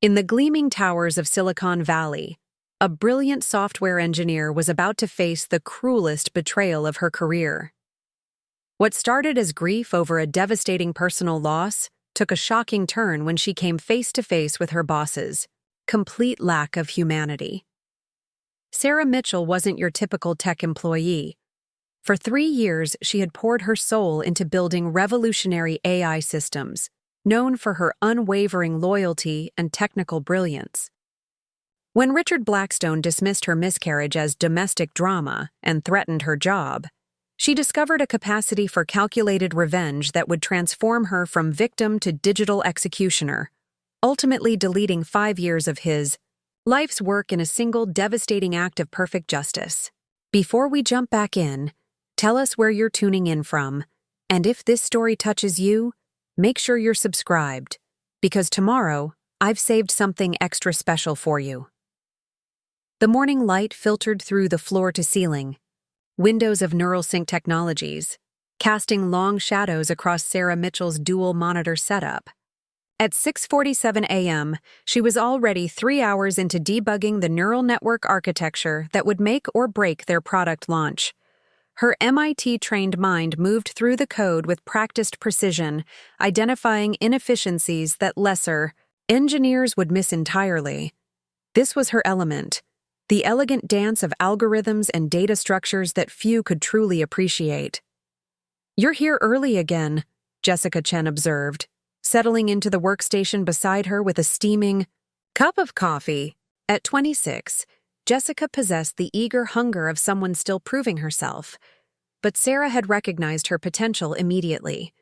In the gleaming towers of Silicon Valley, a brilliant software engineer was about to face the cruelest betrayal of her career. What started as grief over a devastating personal loss took a shocking turn when she came face to face with her boss's complete lack of humanity. Sarah Mitchell wasn't your typical tech employee. For 3 years, she had poured her soul into building revolutionary AI systems, known for her unwavering loyalty and technical brilliance. When Richard Blackstone dismissed her miscarriage as domestic drama and threatened her job, she discovered a capacity for calculated revenge that would transform her from victim to digital executioner, ultimately deleting 5 years of his life's work in a single devastating act of perfect justice. Before we jump back in, tell us where you're tuning in from, and if this story touches you, make sure you're subscribed, because tomorrow I've saved something extra special for you. The morning light filtered through the floor-to-ceiling windows of NeuralSync Technologies, casting long shadows across Sarah Mitchell's dual-monitor setup. At 6:47 a.m., she was already 3 hours into debugging the neural network architecture that would make or break their product launch. Her MIT-trained mind moved through the code with practiced precision, identifying inefficiencies that lesser engineers would miss entirely. This was her element, the elegant dance of algorithms and data structures that few could truly appreciate. "You're here early again," Jessica Chen observed, settling into the workstation beside her with a steaming cup of coffee. At 26, Jessica possessed the eager hunger of someone still proving herself, but Sarah had recognized her potential immediately.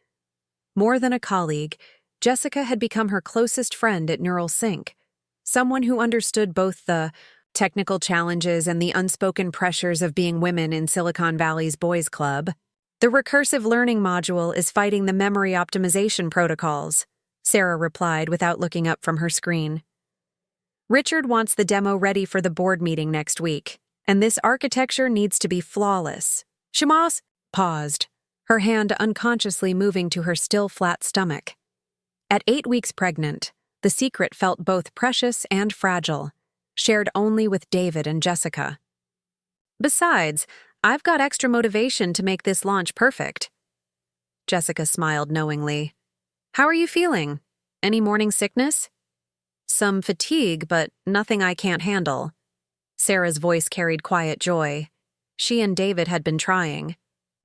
More than a colleague, Jessica had become her closest friend at NeuralSync, someone who understood both the technical challenges and the unspoken pressures of being women in Silicon Valley's boys' club. "The recursive learning module is fighting the memory optimization protocols," Sarah replied without looking up from her screen. "Richard wants the demo ready for the board meeting next week, and this architecture needs to be flawless." Shimas paused, her hand unconsciously moving to her still flat stomach. At 8 weeks pregnant, the secret felt both precious and fragile, shared only with David and Jessica. "Besides, I've got extra motivation to make this launch perfect." Jessica smiled knowingly. "How are you feeling? Any morning sickness?" "Some fatigue, but nothing I can't handle." Sarah's voice carried quiet joy. She and David had been trying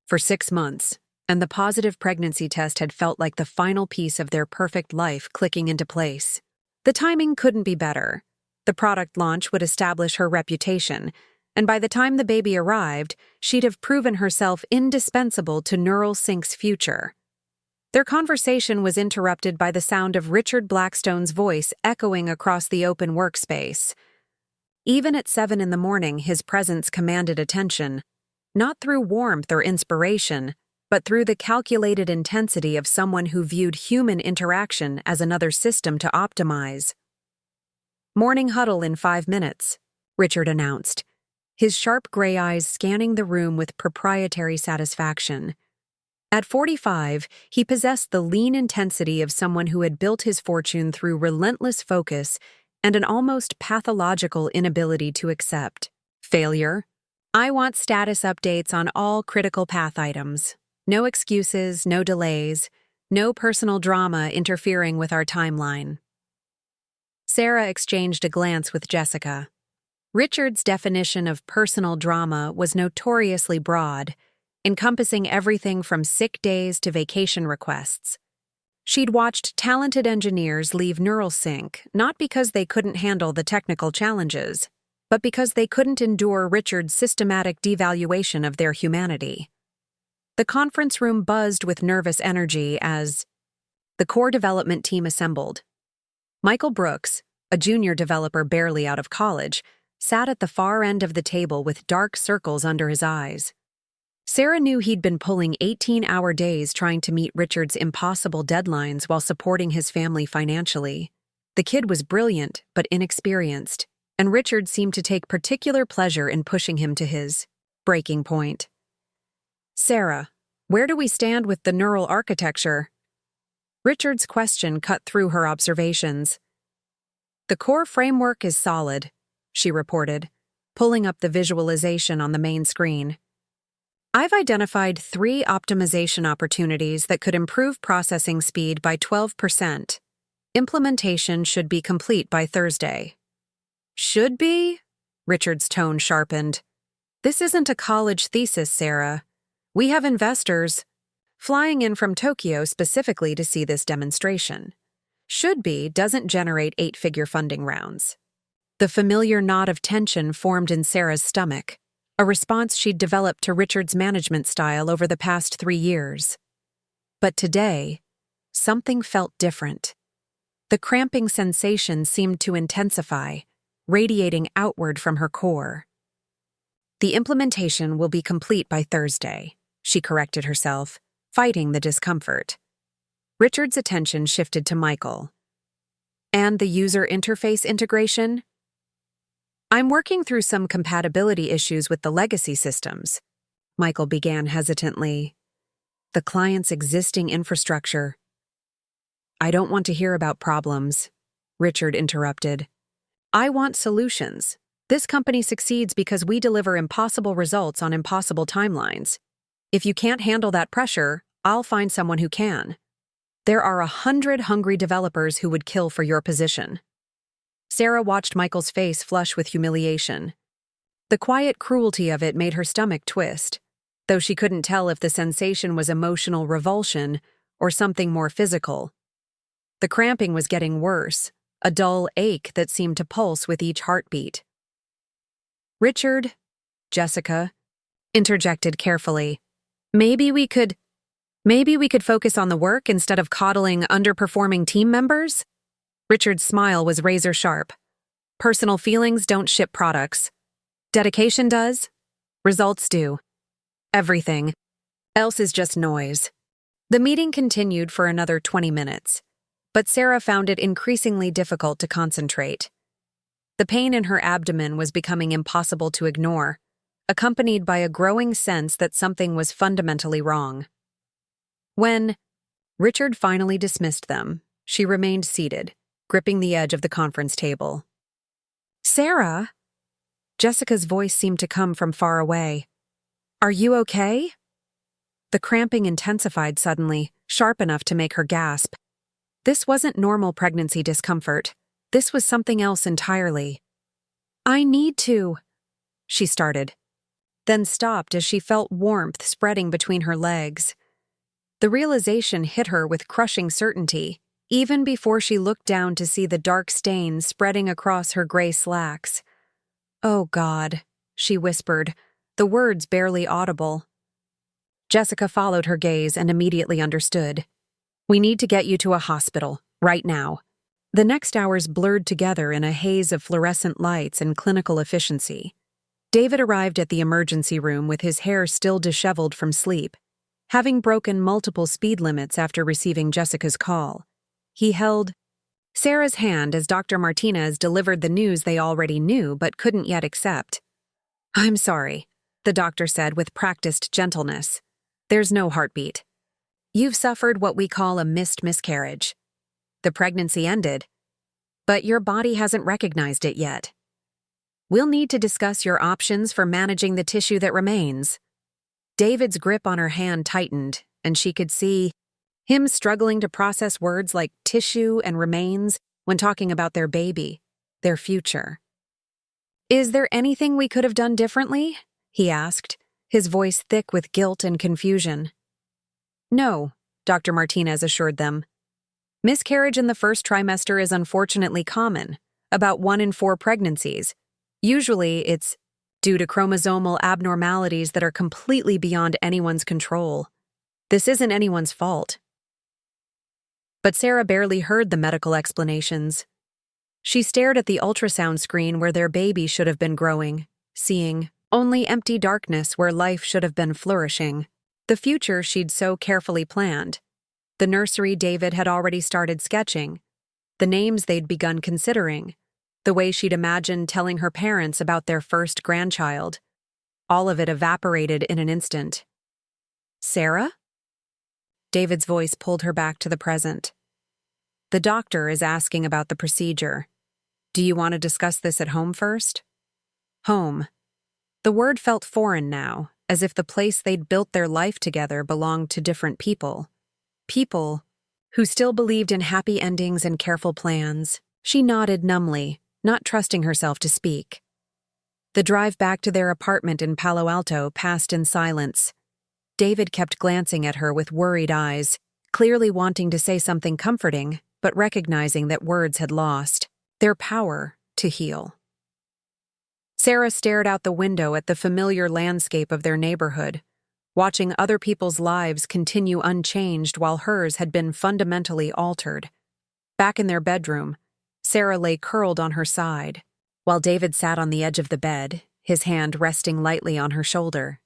for 6 months, and the positive pregnancy test had felt like the final piece of their perfect life clicking into place. The timing couldn't be better. The product launch would establish her reputation, and by the time the baby arrived, she'd have proven herself indispensable to NeuralSync's future. Their conversation was interrupted by the sound of Richard Blackstone's voice echoing across the open workspace. Even at 7 in the morning, his presence commanded attention, not through warmth or inspiration, but through the calculated intensity of someone who viewed human interaction as another system to optimize. "Morning huddle in 5 minutes," Richard announced, his sharp gray eyes scanning the room with proprietary satisfaction. At 45, he possessed the lean intensity of someone who had built his fortune through relentless focus and an almost pathological inability to accept failure. "I want status updates on all critical path items. No excuses, no delays, no personal drama interfering with our timeline." Sarah exchanged a glance with Jessica. Richard's definition of personal drama was notoriously broad, encompassing everything from sick days to vacation requests. She'd watched talented engineers leave NeuralSync not because they couldn't handle the technical challenges, but because they couldn't endure Richard's systematic devaluation of their humanity. The conference room buzzed with nervous energy as the core development team assembled. Michael Brooks, a junior developer barely out of college, sat at the far end of the table with dark circles under his eyes. Sarah knew he'd been pulling 18-hour days trying to meet Richard's impossible deadlines while supporting his family financially. The kid was brilliant but inexperienced, and Richard seemed to take particular pleasure in pushing him to his breaking point. "Sarah, where do we stand with the neural architecture?" Richard's question cut through her observations. The core framework is solid, she reported, pulling up the visualization on the main screen. I've identified 3 optimization opportunities that could improve processing speed by 12%. Implementation should be complete by Thursday. Should be? Richard's tone sharpened. This isn't a college thesis, Sarah. We have investors flying in from Tokyo specifically to see this demonstration. Should be doesn't generate 8-figure funding rounds. The familiar knot of tension formed in Sarah's stomach, a response she'd developed to Richard's management style over the past 3 years. But today, something felt different. The cramping sensation seemed to intensify, radiating outward from her core. The implementation will be complete by Thursday, she corrected herself, fighting the discomfort. Richard's attention shifted to Michael. And the user interface integration? I'm working through some compatibility issues with the legacy systems, Michael began hesitantly. The client's existing infrastructure. I don't want to hear about problems, Richard interrupted. I want solutions. This company succeeds because we deliver impossible results on impossible timelines. If you can't handle that pressure, I'll find someone who can. There are 100 hungry developers who would kill for your position. Sarah watched Michael's face flush with humiliation. The quiet cruelty of it made her stomach twist, though she couldn't tell if the sensation was emotional revulsion or something more physical. The cramping was getting worse, a dull ache that seemed to pulse with each heartbeat. Richard, Jessica, interjected carefully. Maybe we could focus on the work instead of coddling underperforming team members? Richard's smile was razor-sharp. Personal feelings don't ship products. Dedication does. Results do. Everything else is just noise. The meeting continued for another 20 minutes, but Sarah found it increasingly difficult to concentrate. The pain in her abdomen was becoming impossible to ignore, accompanied by a growing sense that something was fundamentally wrong. When Richard finally dismissed them, she remained seated, gripping the edge of the conference table. Sarah? Jessica's voice seemed to come from far away. Are you okay? The cramping intensified suddenly, sharp enough to make her gasp. This wasn't normal pregnancy discomfort. This was something else entirely. I need to, she started, then stopped as she felt warmth spreading between her legs. The realization hit her with crushing certainty, even before she looked down to see the dark stains spreading across her gray slacks. Oh God, she whispered, the words barely audible. Jessica followed her gaze and immediately understood. We need to get you to a hospital, right now. The next hours blurred together in a haze of fluorescent lights and clinical efficiency. David arrived at the emergency room with his hair still disheveled from sleep, having broken multiple speed limits after receiving Jessica's call. He held Sarah's hand as Dr. Martinez delivered the news they already knew but couldn't yet accept. I'm sorry, the doctor said with practiced gentleness. There's no heartbeat. You've suffered what we call a missed miscarriage. The pregnancy ended, but your body hasn't recognized it yet. We'll need to discuss your options for managing the tissue that remains. David's grip on her hand tightened, and she could see him struggling to process words like tissue and remains when talking about their baby, their future. Is there anything we could have done differently? He asked, his voice thick with guilt and confusion. No, Dr. Martinez assured them. Miscarriage in the first trimester is unfortunately common, about 1 in 4 pregnancies. Usually, it's due to chromosomal abnormalities that are completely beyond anyone's control. This isn't anyone's fault. But Sarah barely heard the medical explanations. She stared at the ultrasound screen where their baby should have been growing, seeing only empty darkness where life should have been flourishing. The future she'd so carefully planned. The nursery David had already started sketching. The names they'd begun considering. The way she'd imagined telling her parents about their first grandchild. All of it evaporated in an instant. Sarah? David's voice pulled her back to the present. The doctor is asking about the procedure. Do you want to discuss this at home first? Home. The word felt foreign now, as if the place they'd built their life together belonged to different people. People who still believed in happy endings and careful plans. She nodded numbly, not trusting herself to speak. The drive back to their apartment in Palo Alto passed in silence. David kept glancing at her with worried eyes, clearly wanting to say something comforting, but recognizing that words had lost their power to heal. Sarah stared out the window at the familiar landscape of their neighborhood, watching other people's lives continue unchanged while hers had been fundamentally altered. Back in their bedroom, Sarah lay curled on her side, while David sat on the edge of the bed, his hand resting lightly on her shoulder.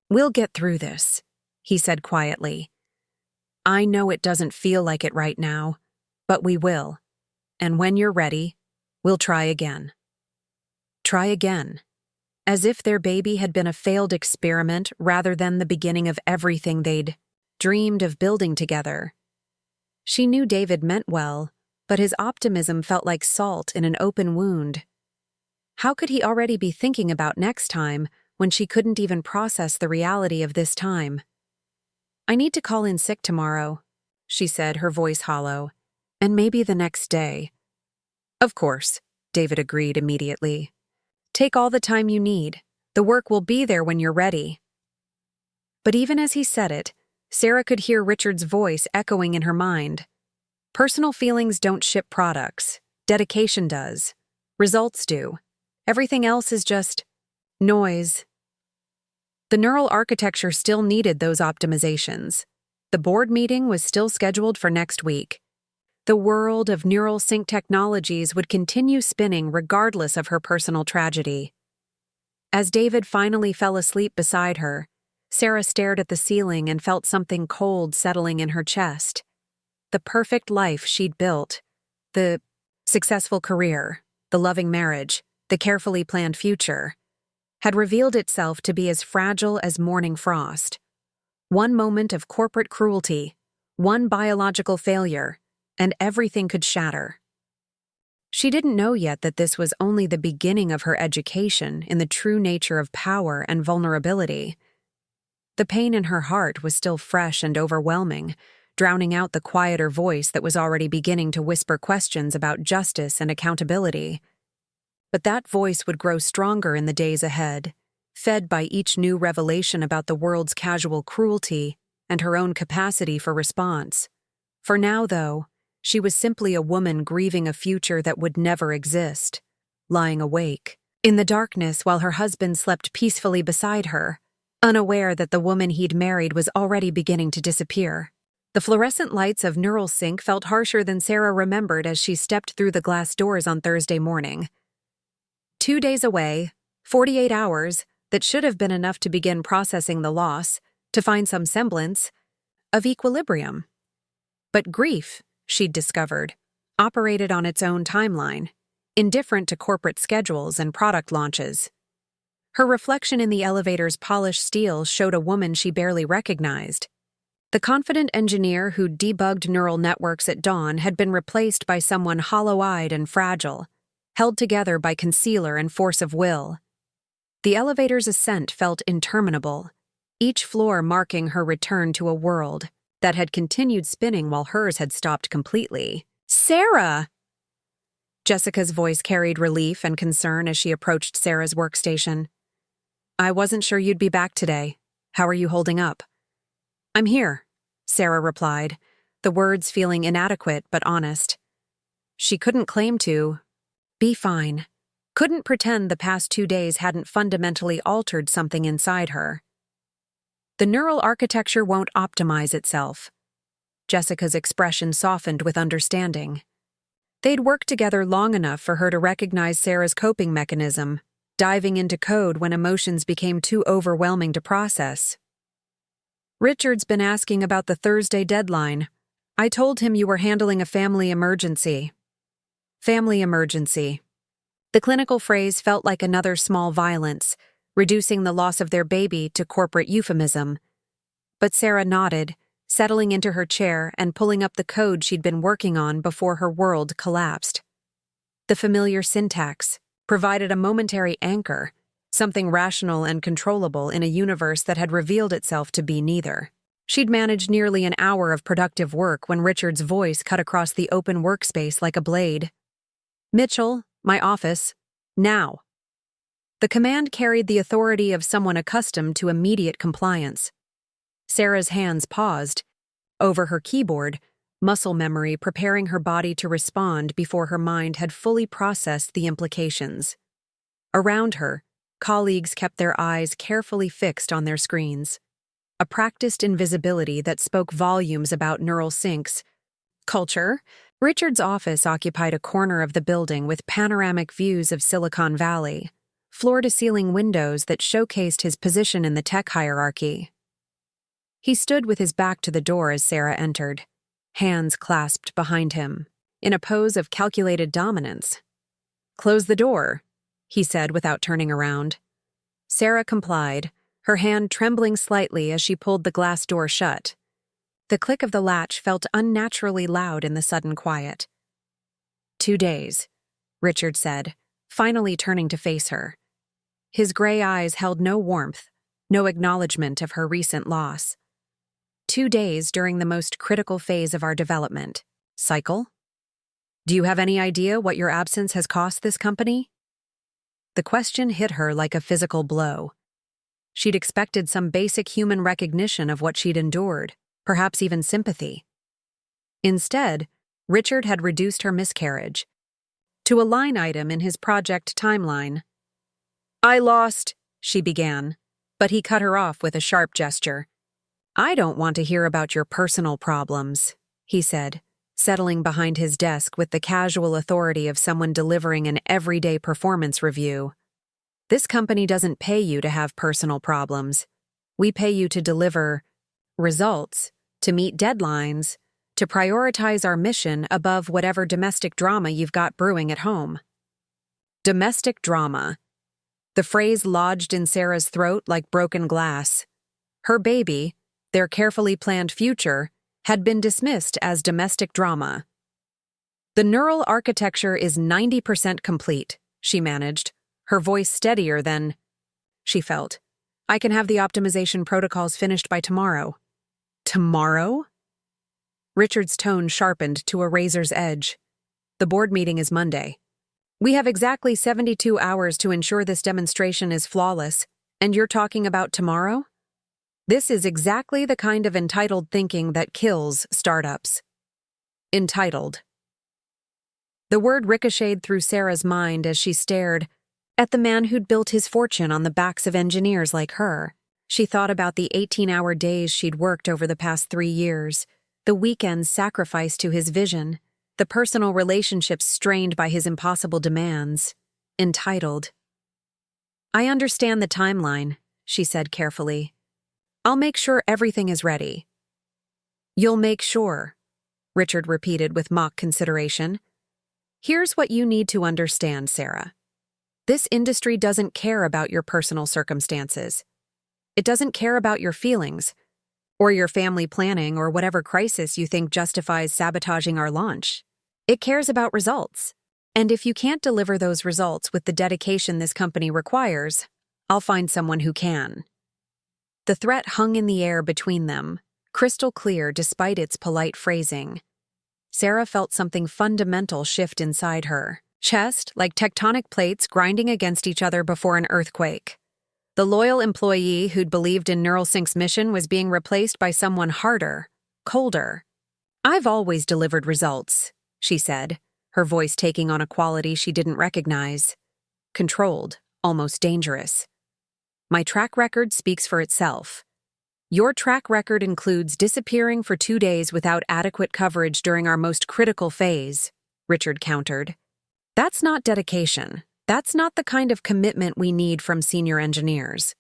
"We'll get through this," he said quietly. "I know it doesn't feel like it right now, but we will. And when you're ready, we'll try again." Try again. As if their baby had been a failed experiment rather than the beginning of everything they'd dreamed of building together. She knew David meant well, but his optimism felt like salt in an open wound. How could he already be thinking about next time when she couldn't even process the reality of this time? "I need to call in sick tomorrow," she said, her voice hollow, "and maybe the next day." "Of course," David agreed immediately. "Take all the time you need. The work will be there when you're ready." But even as he said it, Sarah could hear Richard's voice echoing in her mind. Personal feelings don't ship products. Dedication does. Results do. Everything else is just noise. The neural architecture still needed those optimizations. The board meeting was still scheduled for next week. The world of neural sync technologies would continue spinning regardless of her personal tragedy. As David finally fell asleep beside her, Sarah stared at the ceiling and felt something cold settling in her chest. The perfect life she'd built, the successful career, the loving marriage, the carefully planned future, had revealed itself to be as fragile as morning frost. One moment of corporate cruelty, one biological failure, and everything could shatter. She didn't know yet that this was only the beginning of her education in the true nature of power and vulnerability. The pain in her heart was still fresh and overwhelming, drowning out the quieter voice that was already beginning to whisper questions about justice and accountability. But that voice would grow stronger in the days ahead, fed by each new revelation about the world's casual cruelty and her own capacity for response. For now, though, she was simply a woman grieving a future that would never exist, lying awake in the darkness while her husband slept peacefully beside her, unaware that the woman he'd married was already beginning to disappear. The fluorescent lights of Neural Sync felt harsher than Sarah remembered as she stepped through the glass doors on Thursday morning. 2 days away, 48 hours, that should have been enough to begin processing the loss, to find some semblance of equilibrium. But grief, she'd discovered, operated on its own timeline, indifferent to corporate schedules and product launches. Her reflection in the elevator's polished steel showed a woman she barely recognized. The confident engineer who'd debugged neural networks at dawn had been replaced by someone hollow-eyed and fragile, held together by concealer and force of will. The elevator's ascent felt interminable, each floor marking her return to a world that had continued spinning while hers had stopped completely. "Sarah!" Jessica's voice carried relief and concern as she approached Sarah's workstation. "I wasn't sure you'd be back today. How are you holding up?" "I'm here," Sarah replied, the words feeling inadequate but honest. She couldn't claim to be fine, couldn't pretend the past 2 days hadn't fundamentally altered something inside her. "The neural architecture won't optimize itself." Jessica's expression softened with understanding. They'd worked together long enough for her to recognize Sarah's coping mechanism, diving into code when emotions became too overwhelming to process. "Richard's been asking about the Thursday deadline. I told him you were handling a family emergency." Family emergency. The clinical phrase felt like another small violence, reducing the loss of their baby to corporate euphemism. But Sarah nodded, settling into her chair and pulling up the code she'd been working on before her world collapsed. The familiar syntax provided a momentary anchor, something rational and controllable in a universe that had revealed itself to be neither. She'd managed nearly an hour of productive work when Richard's voice cut across the open workspace like a blade. "Mitchell, my office. Now." The command carried the authority of someone accustomed to immediate compliance. Sarah's hands paused. Over her keyboard, muscle memory preparing her body to respond before her mind had fully processed the implications. Around her, colleagues kept their eyes carefully fixed on their screens. A practiced invisibility that spoke volumes about neural sync's culture. Richard's office occupied a corner of the building with panoramic views of Silicon Valley, floor-to-ceiling windows that showcased his position in the tech hierarchy. He stood with his back to the door as Sarah entered, hands clasped behind him, in a pose of calculated dominance. "Close the door," he said without turning around. Sarah complied, her hand trembling slightly as she pulled the glass door shut. The click of the latch felt unnaturally loud in the sudden quiet. 2 days, Richard said, finally turning to face her. His gray eyes held no warmth, no acknowledgement of her recent loss. 2 days during the most critical phase of our development cycle? Do you have any idea what your absence has cost this company? The question hit her like a physical blow. She'd expected some basic human recognition of what she'd endured, perhaps even sympathy. Instead, Richard had reduced her miscarriage to a line item in his project timeline. "I lost," she began, but he cut her off with a sharp gesture. "I don't want to hear about your personal problems," he said, settling behind his desk with the casual authority of someone delivering an everyday performance review. "This company doesn't pay you to have personal problems. We pay you to deliver results, to meet deadlines, to prioritize our mission above whatever domestic drama you've got brewing at home." Domestic drama. The phrase lodged in Sarah's throat like broken glass. Her baby, their carefully planned future, had been dismissed as domestic drama. "The neural architecture is 90% complete," she managed, her voice steadier than she felt. "I can have the optimization protocols finished by tomorrow." Tomorrow? Richard's tone sharpened to a razor's edge. "The board meeting is Monday. We have exactly 72 hours to ensure this demonstration is flawless, and you're talking about tomorrow? This is exactly the kind of entitled thinking that kills startups." Entitled. The word ricocheted through Sarah's mind as she stared at the man who'd built his fortune on the backs of engineers like her. She thought about the 18-hour days she'd worked over the past 3 years, the weekends sacrificed to his vision, the personal relationships strained by his impossible demands. Entitled. "I understand the timeline," she said carefully. "I'll make sure everything is ready." "You'll make sure," Richard repeated with mock consideration. "Here's what you need to understand, Sarah. This industry doesn't care about your personal circumstances. It doesn't care about your feelings, or your family planning, or whatever crisis you think justifies sabotaging our launch. It cares about results. And if you can't deliver those results with the dedication this company requires, I'll find someone who can." The threat hung in the air between them, crystal clear despite its polite phrasing. Sarah felt something fundamental shift inside her chest, like tectonic plates grinding against each other before an earthquake. The loyal employee who'd believed in NeuralSync's mission was being replaced by someone harder, colder. "I've always delivered results," she said, her voice taking on a quality she didn't recognize. Controlled, almost dangerous. "My track record speaks for itself. Your track record includes disappearing for 2 days without adequate coverage during our most critical phase," Richard countered. "That's not dedication. That's not the kind of commitment we need from senior engineers.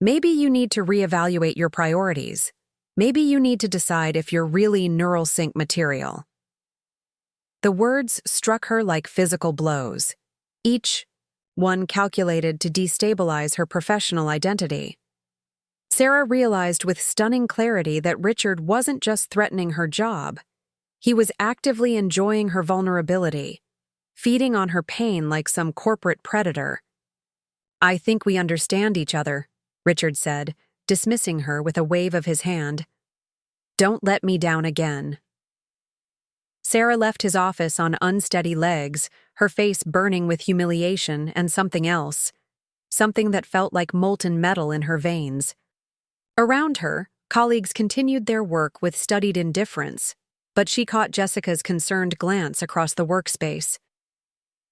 Maybe you need to reevaluate your priorities. Maybe you need to decide if you're really NeuralSync material." The words struck her like physical blows, each one calculated to destabilize her professional identity. Sarah realized with stunning clarity that Richard wasn't just threatening her job. He was actively enjoying her vulnerability, feeding on her pain like some corporate predator. "I think we understand each other," Richard said, dismissing her with a wave of his hand. "Don't let me down again." Sarah left his office on unsteady legs, her face burning with humiliation and something else, something that felt like molten metal in her veins. Around her, colleagues continued their work with studied indifference, but she caught Jessica's concerned glance across the workspace.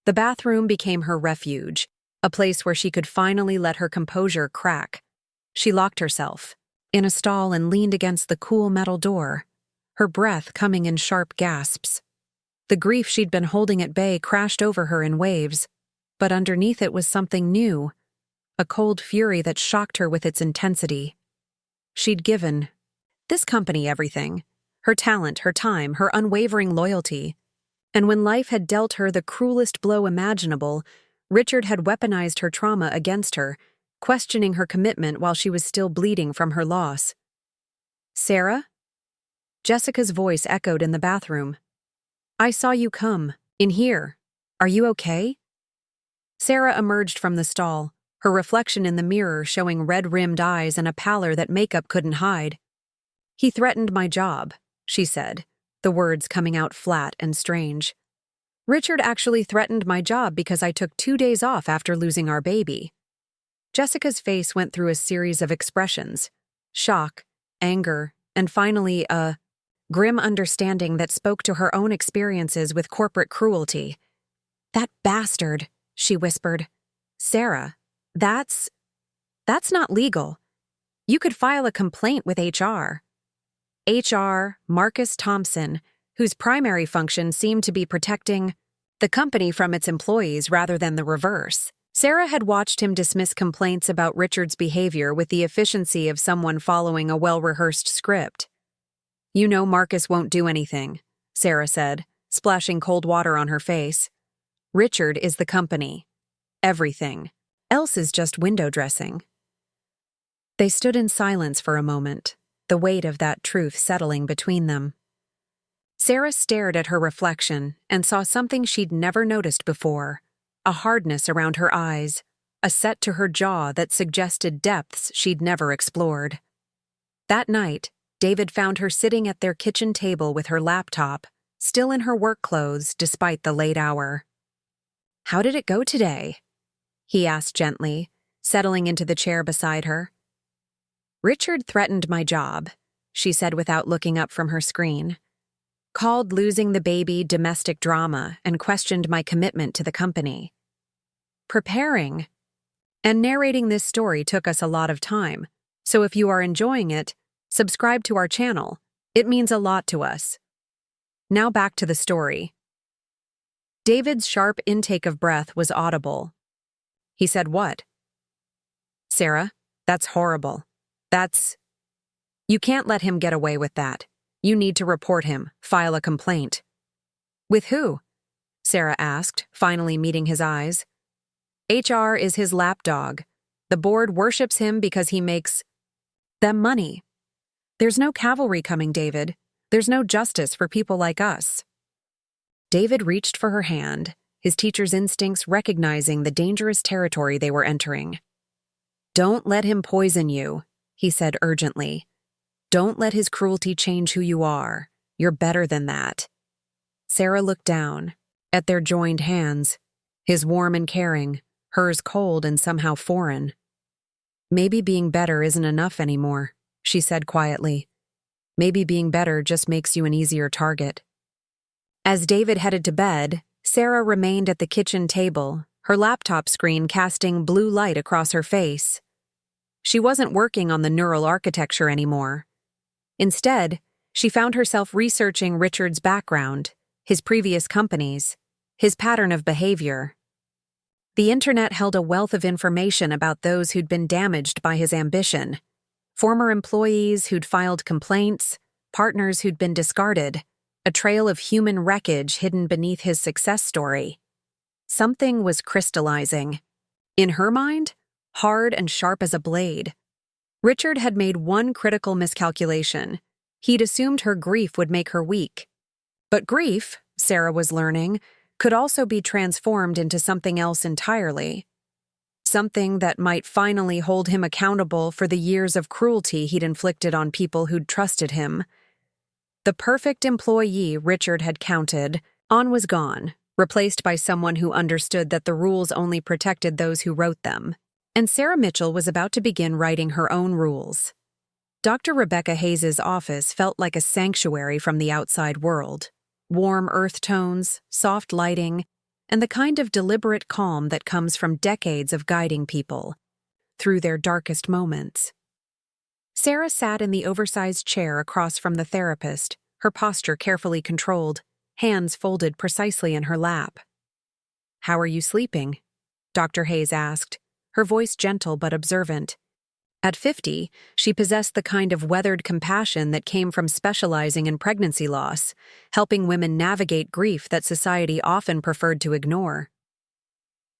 The bathroom became her refuge, a place where she could finally let her composure crack. She locked herself in a stall and leaned against the cool metal door, her breath coming in sharp gasps. The grief she'd been holding at bay crashed over her in waves, but underneath it was something new, a cold fury that shocked her with its intensity. She'd given this company everything, her talent, her time, her unwavering loyalty. And when life had dealt her the cruelest blow imaginable, Richard had weaponized her trauma against her, questioning her commitment while she was still bleeding from her loss. "Sarah?" Jessica's voice echoed in the bathroom. "I saw you come. In here. Are you okay?" Sarah emerged from the stall, her reflection in the mirror showing red-rimmed eyes and a pallor that makeup couldn't hide. "He threatened my job," she said, the words coming out flat and strange. "Richard actually threatened my job because I took 2 days off after losing our baby." Jessica's face went through a series of expressions: shock, anger, and finally a grim understanding that spoke to her own experiences with corporate cruelty. "That bastard," she whispered. "Sarah, that's not legal. You could file a complaint with HR." HR, Marcus Thompson, whose primary function seemed to be protecting the company from its employees rather than the reverse. Sarah had watched him dismiss complaints about Richard's behavior with the efficiency of someone following a well-rehearsed script. "You know Marcus won't do anything," Sarah said, splashing cold water on her face. "Richard is the company. Everything. Else is just window dressing." They stood in silence for a moment, the weight of that truth settling between them. Sarah stared at her reflection and saw something she'd never noticed before, a hardness around her eyes, a set to her jaw that suggested depths she'd never explored. That night, David found her sitting at their kitchen table with her laptop, still in her work clothes despite the late hour. "How did it go today?" he asked gently, settling into the chair beside her. "Richard threatened my job," she said without looking up from her screen. "Called losing the baby domestic drama and questioned my commitment to the company. Preparing and narrating this story took us a lot of time, so if you are enjoying it, subscribe to our channel. It means a lot to us." Now back to the story. David's sharp intake of breath was audible. He said, "What?" "Sarah, that's horrible. You can't let him get away with that. You need to report him, file a complaint." "With who?" Sarah asked, finally meeting his eyes. "HR is his lapdog. The board worships him because he makes them money. There's no cavalry coming, David. There's no justice for people like us." David reached for her hand, his teacher's instincts recognizing the dangerous territory they were entering. "Don't let him poison you," he said urgently. "Don't let his cruelty change who you are. You're better than that." Sarah looked down at their joined hands, his warm and caring, hers cold and somehow foreign. "Maybe being better isn't enough anymore," she said quietly. "Maybe being better just makes you an easier target." As David headed to bed, Sarah remained at the kitchen table, her laptop screen casting blue light across her face. She wasn't working on the neural architecture anymore. Instead, she found herself researching Richard's background, his previous companies, his pattern of behavior. The internet held a wealth of information about those who'd been damaged by his ambition. Former employees who'd filed complaints, partners who'd been discarded, a trail of human wreckage hidden beneath his success story. Something was crystallizing. In her mind, hard and sharp as a blade. Richard had made one critical miscalculation. He'd assumed her grief would make her weak. But grief, Sarah was learning, could also be transformed into something else entirely. Something that might finally hold him accountable for the years of cruelty he'd inflicted on people who'd trusted him. The perfect employee Richard had counted on was gone, replaced by someone who understood that the rules only protected those who wrote them. And Sarah Mitchell was about to begin writing her own rules. Dr. Rebecca Hayes's office felt like a sanctuary from the outside world. Warm earth tones, soft lighting, and the kind of deliberate calm that comes from decades of guiding people through their darkest moments. Sarah sat in the oversized chair across from the therapist, her posture carefully controlled, hands folded precisely in her lap. "How are you sleeping?" Dr. Hayes asked, her voice gentle but observant. At 50, she possessed the kind of weathered compassion that came from specializing in pregnancy loss, helping women navigate grief that society often preferred to ignore.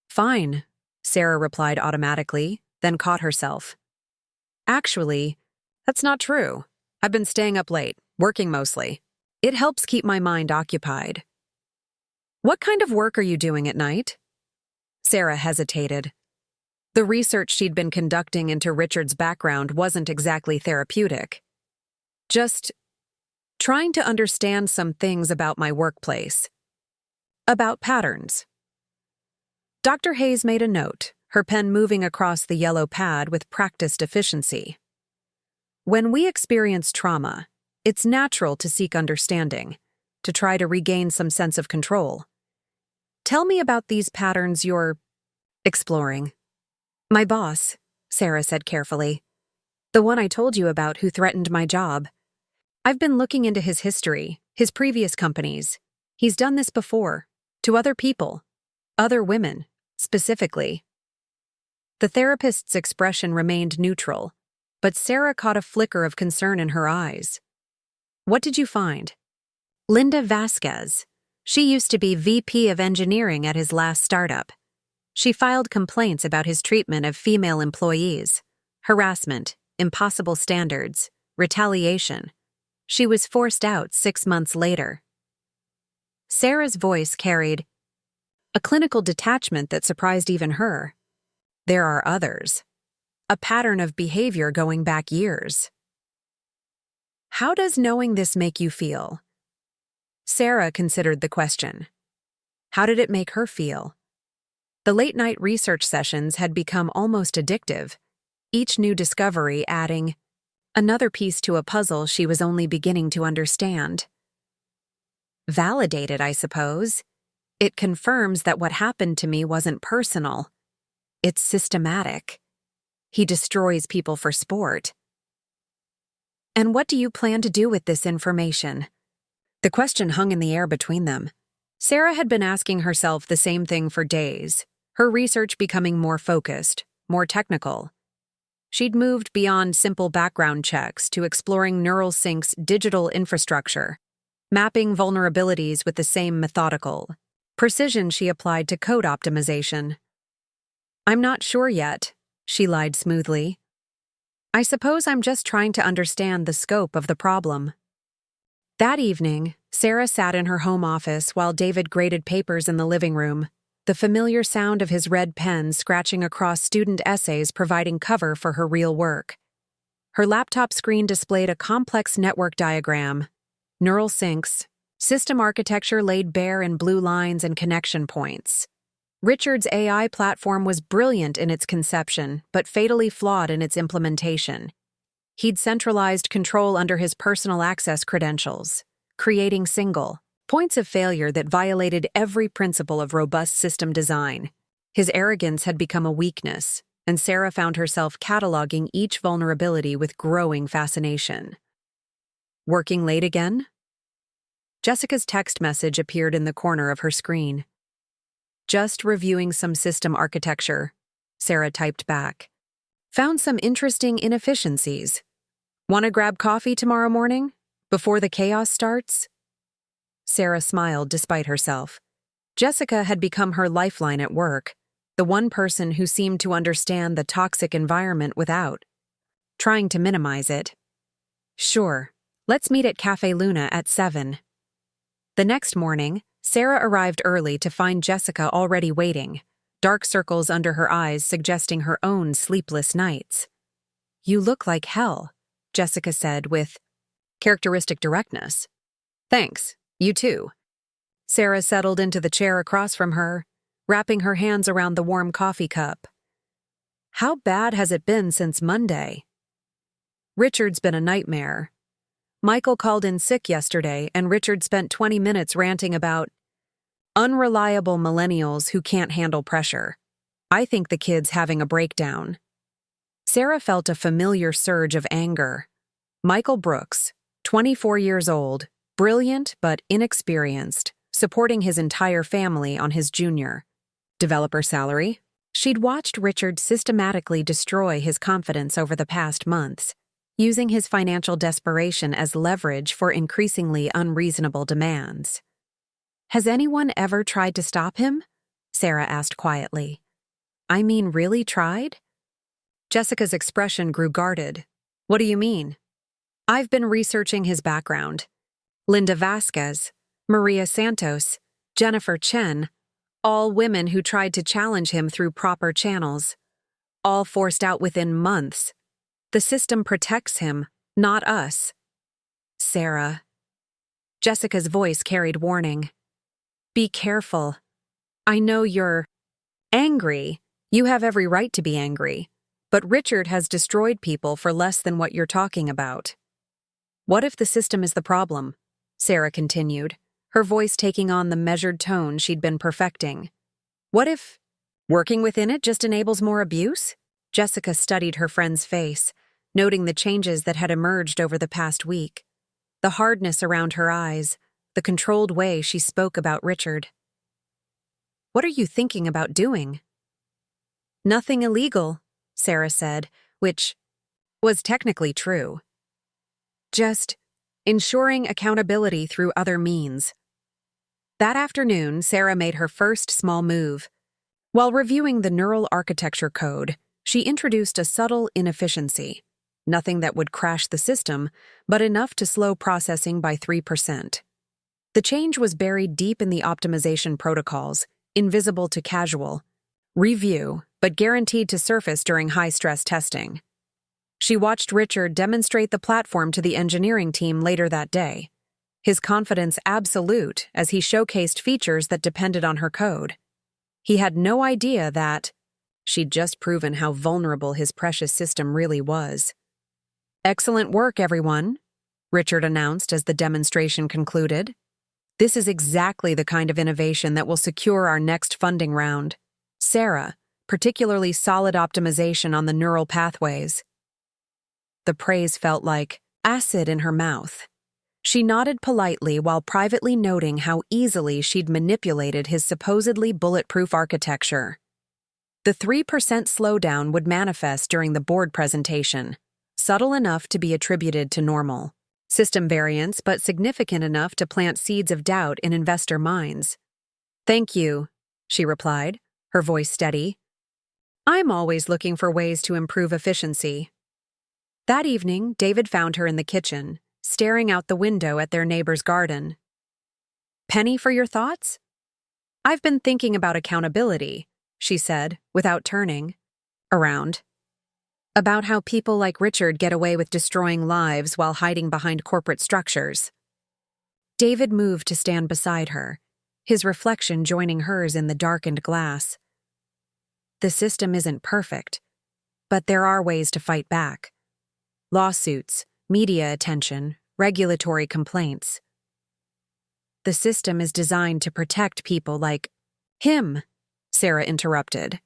"Fine," Sarah replied automatically, then caught herself. "Actually, that's not true. I've been staying up late, working mostly. It helps keep my mind occupied." "What kind of work are you doing at night?" Sarah hesitated. The research she'd been conducting into Richard's background wasn't exactly therapeutic. "Just trying to understand some things about my workplace. About patterns." Dr. Hayes made a note, her pen moving across the yellow pad with practiced efficiency. "When we experience trauma, it's natural to seek understanding, to try to regain some sense of control. Tell me about these patterns you're exploring." "My boss," Sarah said carefully. "The one I told you about who threatened my job. I've been looking into his history, his previous companies. He's done this before, to other people, other women, specifically." The therapist's expression remained neutral, but Sarah caught a flicker of concern in her eyes. "What did you find?" "Linda Vasquez. She used to be VP of engineering at his last startup. She filed complaints about his treatment of female employees, harassment, impossible standards, retaliation. She was forced out 6 months later." Sarah's voice carried a clinical detachment that surprised even her. "There are others. A pattern of behavior going back years." "How does knowing this make you feel?" Sarah considered the question. How did it make her feel? The late-night research sessions had become almost addictive, each new discovery adding another piece to a puzzle she was only beginning to understand. "Validated, I suppose. It confirms that what happened to me wasn't personal. It's systematic. He destroys people for sport." "And what do you plan to do with this information?" The question hung in the air between them. Sarah had been asking herself the same thing for days, her research becoming more focused, more technical. She'd moved beyond simple background checks to exploring NeuralSync's digital infrastructure, mapping vulnerabilities with the same methodical precision she applied to code optimization. "I'm not sure yet," she lied smoothly. "I suppose I'm just trying to understand the scope of the problem." That evening, Sarah sat in her home office while David graded papers in the living room, the familiar sound of his red pen scratching across student essays providing cover for her real work. Her laptop screen displayed a complex network diagram, NeuralSync's system architecture laid bare in blue lines and connection points. Richard's AI platform was brilliant in its conception, but fatally flawed in its implementation. He'd centralized control under his personal access credentials, creating single points of failure that violated every principle of robust system design. His arrogance had become a weakness, and Sarah found herself cataloging each vulnerability with growing fascination. "Working late again?" Jessica's text message appeared in the corner of her screen. "Just reviewing some system architecture," Sarah typed back. "Found some interesting inefficiencies. Want to grab coffee tomorrow morning, before the chaos starts?" Sarah smiled despite herself. Jessica had become her lifeline at work, the one person who seemed to understand the toxic environment without trying to minimize it. "Sure, let's meet at Café Luna at 7. The next morning, Sarah arrived early to find Jessica already waiting, dark circles under her eyes suggesting her own sleepless nights. "You look like hell," Jessica said with characteristic directness. "Thanks, you too." Sarah settled into the chair across from her, wrapping her hands around the warm coffee cup. "How bad has it been since Monday?" "Richard's been a nightmare. Michael called in sick yesterday, and Richard spent 20 minutes ranting about unreliable millennials who can't handle pressure. I think the kid's having a breakdown." Sarah felt a familiar surge of anger. Michael Brooks, 24 years old, brilliant but inexperienced, supporting his entire family on his junior developer salary. She'd watched Richard systematically destroy his confidence over the past months, using his financial desperation as leverage for increasingly unreasonable demands. "Has anyone ever tried to stop him?" Sarah asked quietly. "I mean, really tried?" Jessica's expression grew guarded. "What do you mean?" "I've been researching his background. Linda Vasquez, Maria Santos, Jennifer Chen, all women who tried to challenge him through proper channels. All forced out within months. The system protects him, not us." "Sarah." Jessica's voice carried warning. "Be careful. I know you're angry. You have every right to be angry. But Richard has destroyed people for less than what you're talking about." "What if the system is the problem?" Sarah continued, her voice taking on the measured tone she'd been perfecting. "What if working within it just enables more abuse?" Jessica studied her friend's face, noting the changes that had emerged over the past week. The hardness around her eyes, the controlled way she spoke about Richard. "What are you thinking about doing?" "Nothing illegal," Sarah said, which was technically true. "Just ensuring accountability through other means." That afternoon, Sarah made her first small move. While reviewing the neural architecture code, she introduced a subtle inefficiency. Nothing that would crash the system, but enough to slow processing by 3%. The change was buried deep in the optimization protocols, invisible to casual review, but guaranteed to surface during high-stress testing. She watched Richard demonstrate the platform to the engineering team later that day, his confidence absolute as he showcased features that depended on her code. He had no idea that she'd just proven how vulnerable his precious system really was. "Excellent work, everyone," Richard announced as the demonstration concluded. "This is exactly the kind of innovation that will secure our next funding round. Sarah, particularly solid optimization on the neural pathways." The praise felt like acid in her mouth. She nodded politely while privately noting how easily she'd manipulated his supposedly bulletproof architecture. The 3% slowdown would manifest during the board presentation, subtle enough to be attributed to normal system variance, but significant enough to plant seeds of doubt in investor minds. "Thank you," she replied, her voice steady. "I'm always looking for ways to improve efficiency." That evening, David found her in the kitchen, staring out the window at their neighbor's garden. "Penny for your thoughts?" "I've been thinking about accountability," she said, without turning around. "About how people like Richard get away with destroying lives while hiding behind corporate structures." David moved to stand beside her, his reflection joining hers in the darkened glass. "The system isn't perfect, but there are ways to fight back. Lawsuits, media attention, regulatory complaints. The system is designed to protect people like him," Sarah interrupted.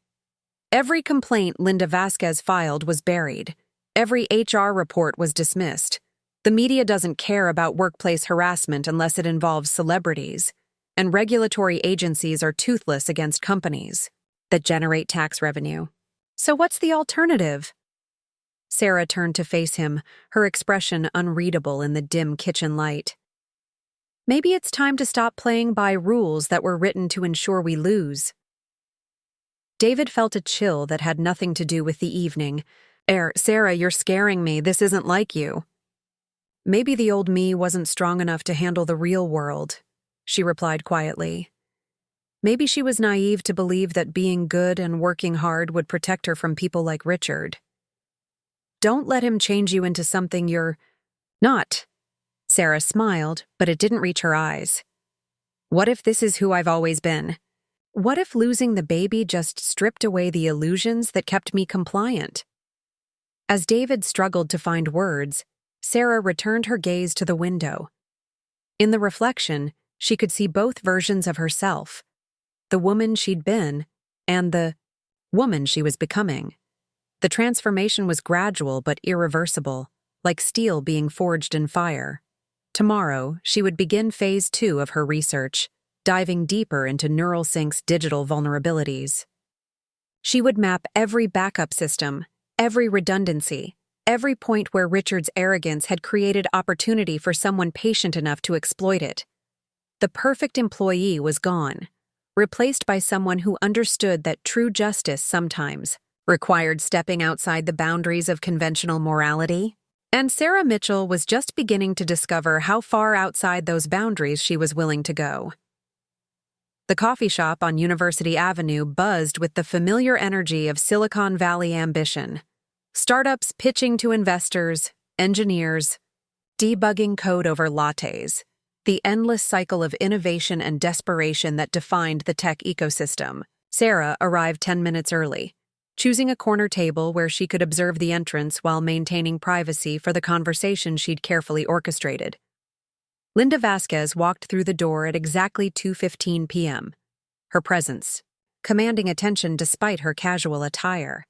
"Every complaint Linda Vasquez filed was buried. Every HR report was dismissed. The media doesn't care about workplace harassment unless it involves celebrities, and regulatory agencies are toothless against companies that generate tax revenue. So what's the alternative?" Sarah turned to face him, her expression unreadable in the dim kitchen light. "Maybe it's time to stop playing by rules that were written to ensure we lose." David felt a chill that had nothing to do with the evening. Sarah, you're scaring me. This isn't like you." "Maybe the old me wasn't strong enough to handle the real world," she replied quietly. Maybe she was naive to believe that being good and working hard would protect her from people like Richard. Don't let him change you into something you're not. Sarah smiled, but it didn't reach her eyes. What if this is who I've always been? What if losing the baby just stripped away the illusions that kept me compliant? As David struggled to find words, Sarah returned her gaze to the window. In the reflection, she could see both versions of herself, the woman she'd been and the woman she was becoming. The transformation was gradual but irreversible, like steel being forged in fire. Tomorrow, she would begin phase 2 of her research, diving deeper into NeuralSync's digital vulnerabilities. She would map every backup system, every redundancy, every point where Richard's arrogance had created opportunity for someone patient enough to exploit it. The perfect employee was gone, replaced by someone who understood that true justice sometimes required stepping outside the boundaries of conventional morality. And Sarah Mitchell was just beginning to discover how far outside those boundaries she was willing to go. The coffee shop on University Avenue buzzed with the familiar energy of Silicon Valley ambition. Startups pitching to investors, engineers, debugging code over lattes, the endless cycle of innovation and desperation that defined the tech ecosystem. Sarah arrived 10 minutes early, choosing a corner table where she could observe the entrance while maintaining privacy for the conversation she'd carefully orchestrated. Linda Vasquez walked through the door at exactly 2:15 p.m., her presence commanding attention despite her casual attire.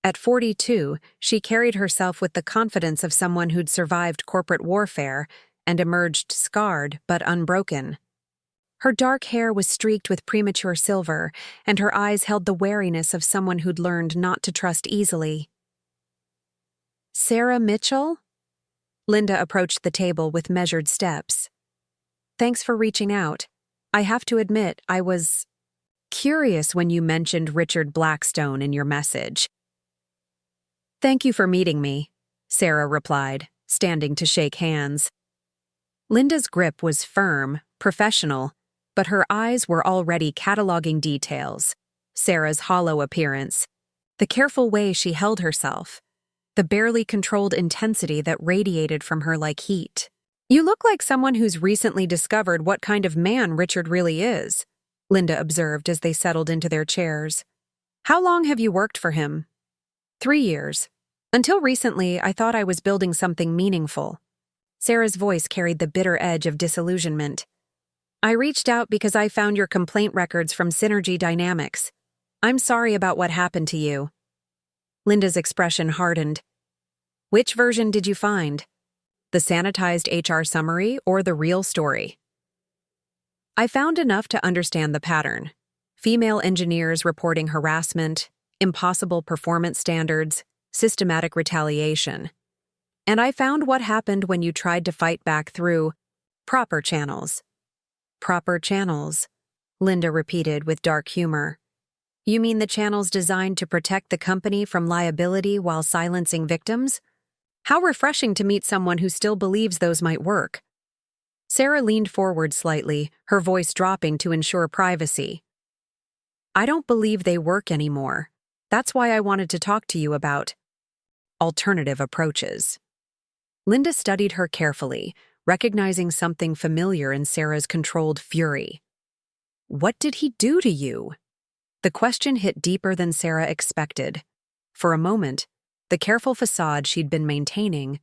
At 42, she carried herself with the confidence of someone who'd survived corporate warfare and emerged scarred but unbroken. Her dark hair was streaked with premature silver, and her eyes held the wariness of someone who'd learned not to trust easily. Sarah Mitchell? Linda approached the table with measured steps. Thanks for reaching out. I have to admit, I was curious when you mentioned Richard Blackstone in your message. Thank you for meeting me, Sarah replied, standing to shake hands. Linda's grip was firm, professional, but her eyes were already cataloging details. Sarah's hollow appearance, the careful way she held herself, the barely controlled intensity that radiated from her like heat. You look like someone who's recently discovered what kind of man Richard really is, Linda observed as they settled into their chairs. How long have you worked for him? 3 years. Until recently, I thought I was building something meaningful. Sarah's voice carried the bitter edge of disillusionment. I reached out because I found your complaint records from Synergy Dynamics. I'm sorry about what happened to you. Linda's expression hardened. Which version did you find? The sanitized HR summary or the real story? I found enough to understand the pattern. Female engineers reporting harassment, impossible performance standards, systematic retaliation. And I found what happened when you tried to fight back through proper channels. Proper channels, Linda repeated with dark humor. You mean the channels designed to protect the company from liability while silencing victims? How refreshing to meet someone who still believes those might work. Sarah leaned forward slightly, her voice dropping to ensure privacy. I don't believe they work anymore. That's why I wanted to talk to you about alternative approaches. Linda studied her carefully, recognizing something familiar in Sarah's controlled fury. What did he do to you? The question hit deeper than Sarah expected. For a moment, the careful facade she'd been maintaining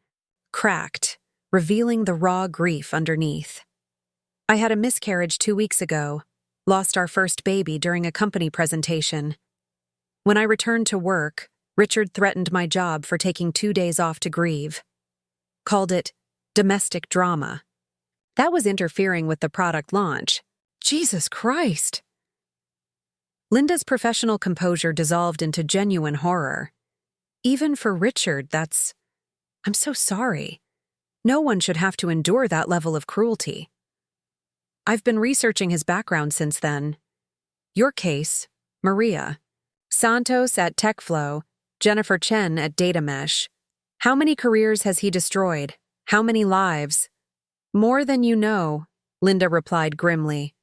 cracked, revealing the raw grief underneath. I had a miscarriage 2 weeks ago, lost our first baby during a company presentation. When I returned to work, Richard threatened my job for taking 2 days off to grieve. Called it domestic drama. That was interfering with the product launch. Jesus Christ! Linda's professional composure dissolved into genuine horror. Even for Richard, I'm so sorry. No one should have to endure that level of cruelty. I've been researching his background since then. Your case, Maria. Santos at TechFlow, Jennifer Chen at DataMesh. How many careers has he destroyed? How many lives? More than you know, Linda replied grimly.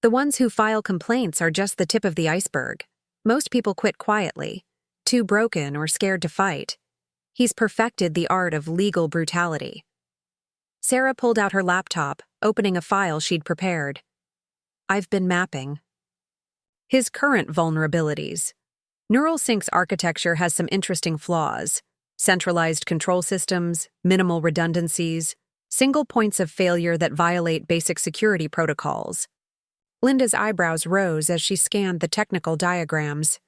The ones who file complaints are just the tip of the iceberg. Most people quit quietly, too broken or scared to fight. He's perfected the art of legal brutality. Sarah pulled out her laptop, opening a file she'd prepared. I've been mapping his current vulnerabilities. NeuralSync's architecture has some interesting flaws. Centralized control systems, minimal redundancies, single points of failure that violate basic security protocols. Linda's eyebrows rose as she scanned the technical diagrams.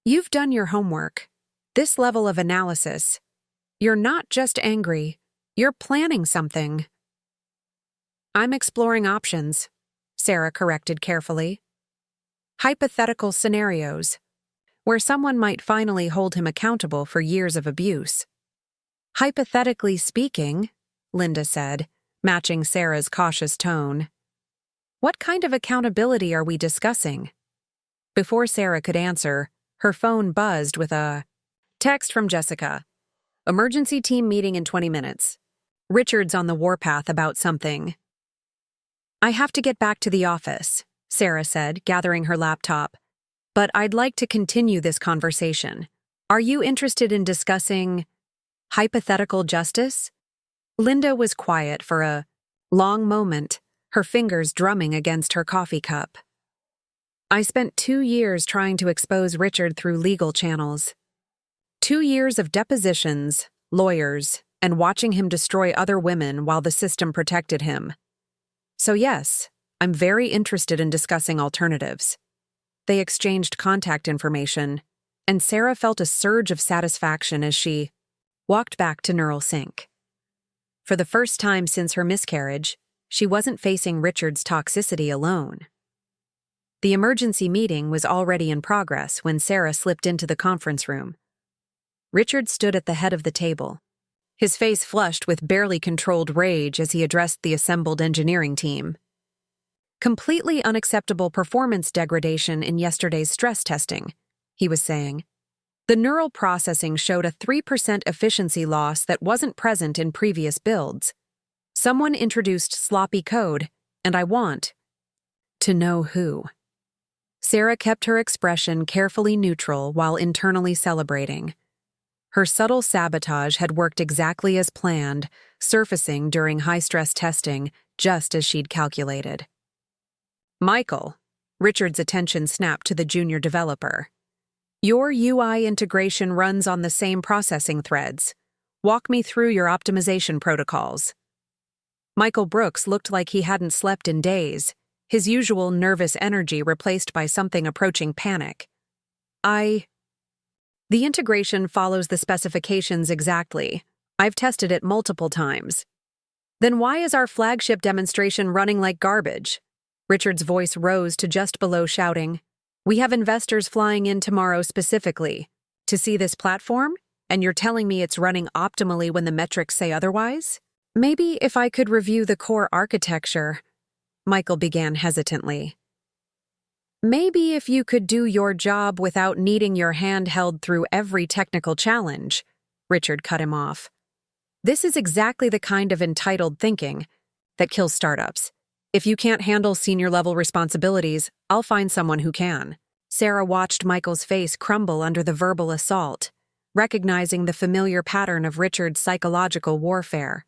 You've done your homework. This level of analysis. You're not just angry. You're planning something. I'm exploring options, Sarah corrected carefully. Hypothetical scenarios, where someone might finally hold him accountable for years of abuse. Hypothetically speaking, Linda said, matching Sarah's cautious tone. What kind of accountability are we discussing? Before Sarah could answer, her phone buzzed with a text from Jessica. Emergency team meeting in 20 minutes. Richard's on the warpath about something. I have to get back to the office, Sarah said, gathering her laptop. But I'd like to continue this conversation. Are you interested in discussing hypothetical justice? Linda was quiet for a long moment, her fingers drumming against her coffee cup. I spent 2 years trying to expose Richard through legal channels. 2 years of depositions, lawyers, and watching him destroy other women while the system protected him. So yes, I'm very interested in discussing alternatives. They exchanged contact information, and Sarah felt a surge of satisfaction as she walked back to NeuralSync. For the first time since her miscarriage, she wasn't facing Richard's toxicity alone. The emergency meeting was already in progress when Sarah slipped into the conference room. Richard stood at the head of the table, his face flushed with barely controlled rage as he addressed the assembled engineering team. Completely unacceptable performance degradation in yesterday's stress testing, he was saying. The neural processing showed a 3% efficiency loss that wasn't present in previous builds. Someone introduced sloppy code, and I want to know who. Sarah kept her expression carefully neutral while internally celebrating. Her subtle sabotage had worked exactly as planned, surfacing during high-stress testing, just as she'd calculated. Michael, Richard's attention snapped to the junior developer. Your UI integration runs on the same processing threads. Walk me through your optimization protocols. Michael Brooks looked like he hadn't slept in days, his usual nervous energy replaced by something approaching panic. The integration follows the specifications exactly. I've tested it multiple times. Then why is our flagship demonstration running like garbage? Richard's voice rose to just below shouting. We have investors flying in tomorrow specifically to see this platform, and you're telling me it's running optimally when the metrics say otherwise? Maybe if I could review the core architecture, Michael began hesitantly. Maybe if you could do your job without needing your hand held through every technical challenge, Richard cut him off. This is exactly the kind of entitled thinking that kills startups. If you can't handle senior-level responsibilities, I'll find someone who can. Sarah watched Michael's face crumble under the verbal assault, recognizing the familiar pattern of Richard's psychological warfare.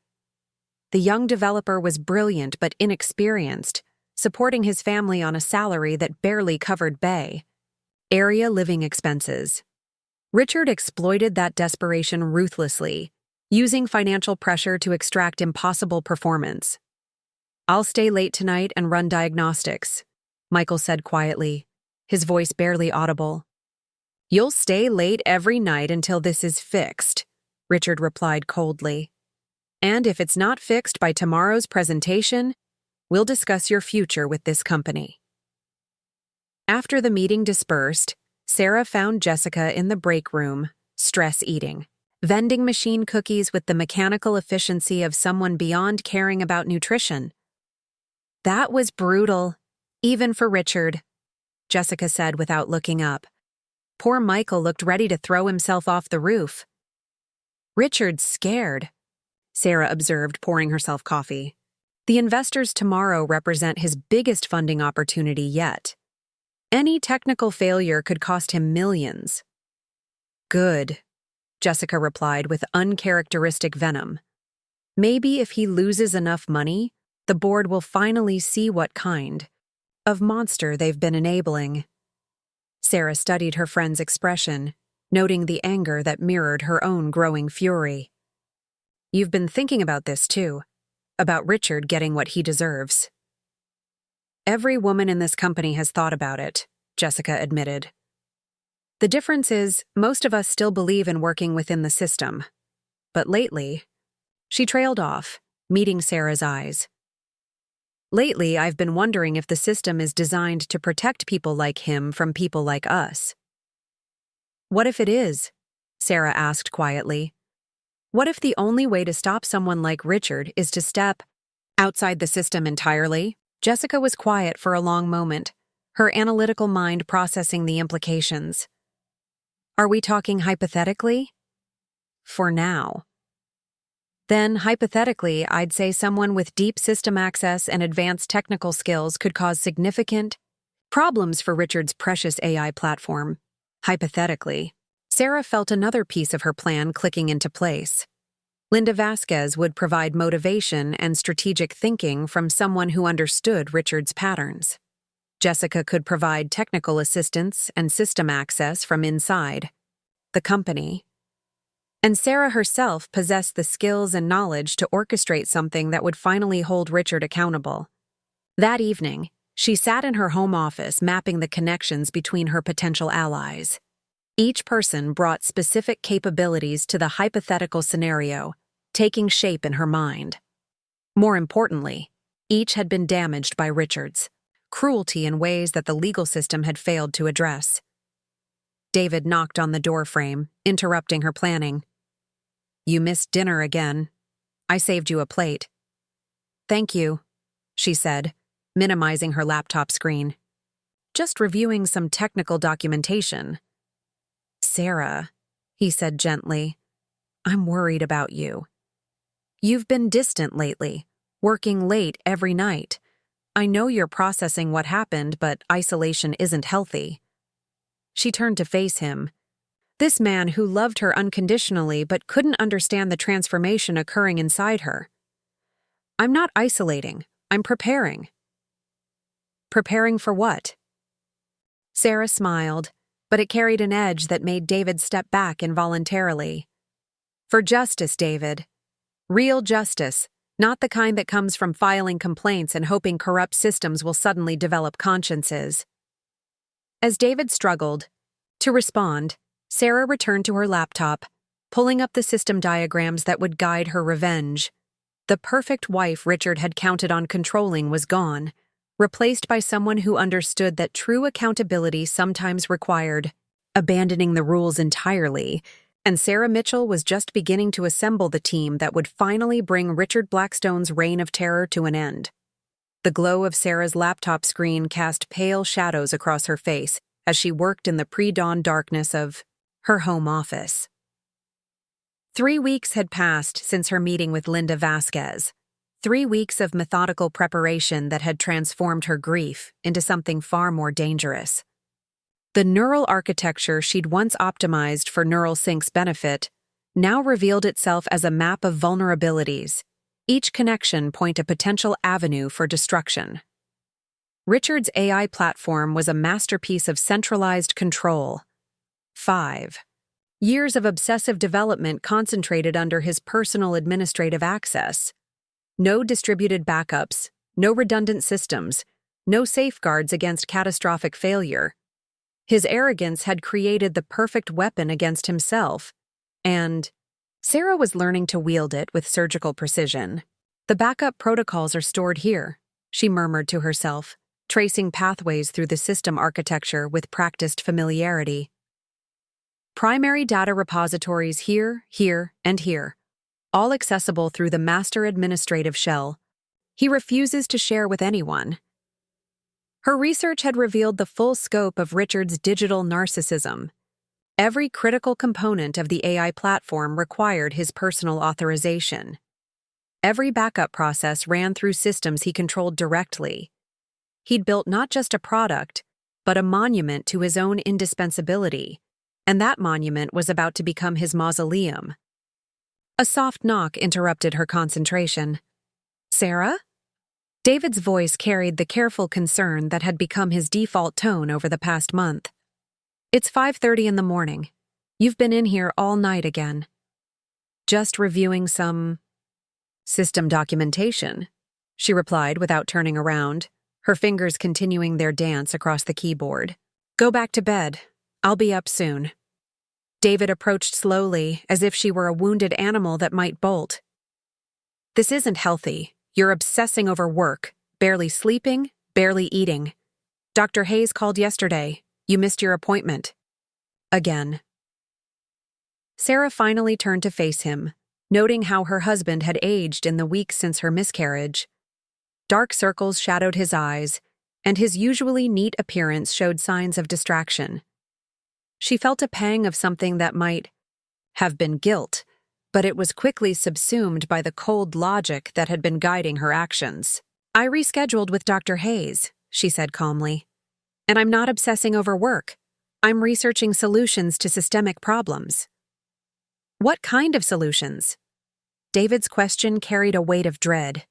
The young developer was brilliant but inexperienced, supporting his family on a salary that barely covered area living expenses. Richard exploited that desperation ruthlessly, using financial pressure to extract impossible performance. I'll stay late tonight and run diagnostics, Michael said quietly, his voice barely audible. You'll stay late every night until this is fixed, Richard replied coldly. And if it's not fixed by tomorrow's presentation, we'll discuss your future with this company. After the meeting dispersed, Sarah found Jessica in the break room, stress eating, vending machine cookies with the mechanical efficiency of someone beyond caring about nutrition. That was brutal, even for Richard, Jessica said without looking up. Poor Michael looked ready to throw himself off the roof. Richard's scared, Sarah observed, pouring herself coffee. The investors tomorrow represent his biggest funding opportunity yet. Any technical failure could cost him millions. Good, Jessica replied with uncharacteristic venom. Maybe if he loses enough money, the board will finally see what kind of monster they've been enabling. Sarah studied her friend's expression, noting the anger that mirrored her own growing fury. You've been thinking about this too, about Richard getting what he deserves. Every woman in this company has thought about it, Jessica admitted. The difference is, most of us still believe in working within the system. But lately, she trailed off, meeting Sarah's eyes. Lately, I've been wondering if the system is designed to protect people like him from people like us. What if it is? Sarah asked quietly. What if the only way to stop someone like Richard is to step outside the system entirely? Jessica was quiet for a long moment, her analytical mind processing the implications. Are we talking hypothetically? For now. Then, hypothetically, I'd say someone with deep system access and advanced technical skills could cause significant problems for Richard's precious AI platform. Hypothetically, Sarah felt another piece of her plan clicking into place. Linda Vasquez would provide motivation and strategic thinking from someone who understood Richard's patterns. Jessica could provide technical assistance and system access from inside the company. And Sarah herself possessed the skills and knowledge to orchestrate something that would finally hold Richard accountable. That evening, she sat in her home office mapping the connections between her potential allies. Each person brought specific capabilities to the hypothetical scenario, taking shape in her mind. More importantly, each had been damaged by Richard's cruelty in ways that the legal system had failed to address. David knocked on the doorframe, interrupting her planning. You missed dinner again. I saved you a plate. Thank you, she said, minimizing her laptop screen. Just reviewing some technical documentation. Sarah, he said gently, I'm worried about you. You've been distant lately, working late every night. I know you're processing what happened, but isolation isn't healthy. She turned to face him. This man who loved her unconditionally but couldn't understand the transformation occurring inside her. I'm not isolating. I'm preparing. Preparing for what? Sarah smiled, but it carried an edge that made David step back involuntarily. For justice, David. Real justice, not the kind that comes from filing complaints and hoping corrupt systems will suddenly develop consciences. As David struggled to respond, Sarah returned to her laptop, pulling up the system diagrams that would guide her revenge. The perfect wife Richard had counted on controlling was gone, replaced by someone who understood that true accountability sometimes required abandoning the rules entirely, and Sarah Mitchell was just beginning to assemble the team that would finally bring Richard Blackstone's reign of terror to an end. The glow of Sarah's laptop screen cast pale shadows across her face as she worked in the pre-dawn darkness of her home office. 3 weeks had passed since her meeting with Linda Vasquez. 3 weeks of methodical preparation that had transformed her grief into something far more dangerous. The neural architecture she'd once optimized for NeuralSync's benefit now revealed itself as a map of vulnerabilities, each connection point a potential avenue for destruction. Richard's AI platform was a masterpiece of centralized control. 5 years of obsessive development concentrated under his personal administrative access. No distributed backups, no redundant systems, no safeguards against catastrophic failure. His arrogance had created the perfect weapon against himself, and Sarah was learning to wield it with surgical precision. The backup protocols are stored here, she murmured to herself, tracing pathways through the system architecture with practiced familiarity. Primary data repositories here, here, and here, all accessible through the master administrative shell. He refuses to share with anyone. Her research had revealed the full scope of Richard's digital narcissism. Every critical component of the AI platform required his personal authorization. Every backup process ran through systems he controlled directly. He'd built not just a product, but a monument to his own indispensability, and that monument was about to become his mausoleum. A soft knock interrupted her concentration. "Sarah?" David's voice carried the careful concern that had become his default tone over the past month. "It's 5:30 in the morning. You've been in here all night again." "Just reviewing some system documentation," she replied without turning around, her fingers continuing their dance across the keyboard. "Go back to bed. I'll be up soon." David approached slowly, as if she were a wounded animal that might bolt. "This isn't healthy. You're obsessing over work, barely sleeping, barely eating. Dr. Hayes called yesterday. You missed your appointment." Again. Sarah finally turned to face him, noting how her husband had aged in the weeks since her miscarriage. Dark circles shadowed his eyes, and his usually neat appearance showed signs of distraction. She felt a pang of something that might have been guilt, but it was quickly subsumed by the cold logic that had been guiding her actions. "I rescheduled with Dr. Hayes," she said calmly. "And I'm not obsessing over work. I'm researching solutions to systemic problems." "What kind of solutions?" David's question carried a weight of dread.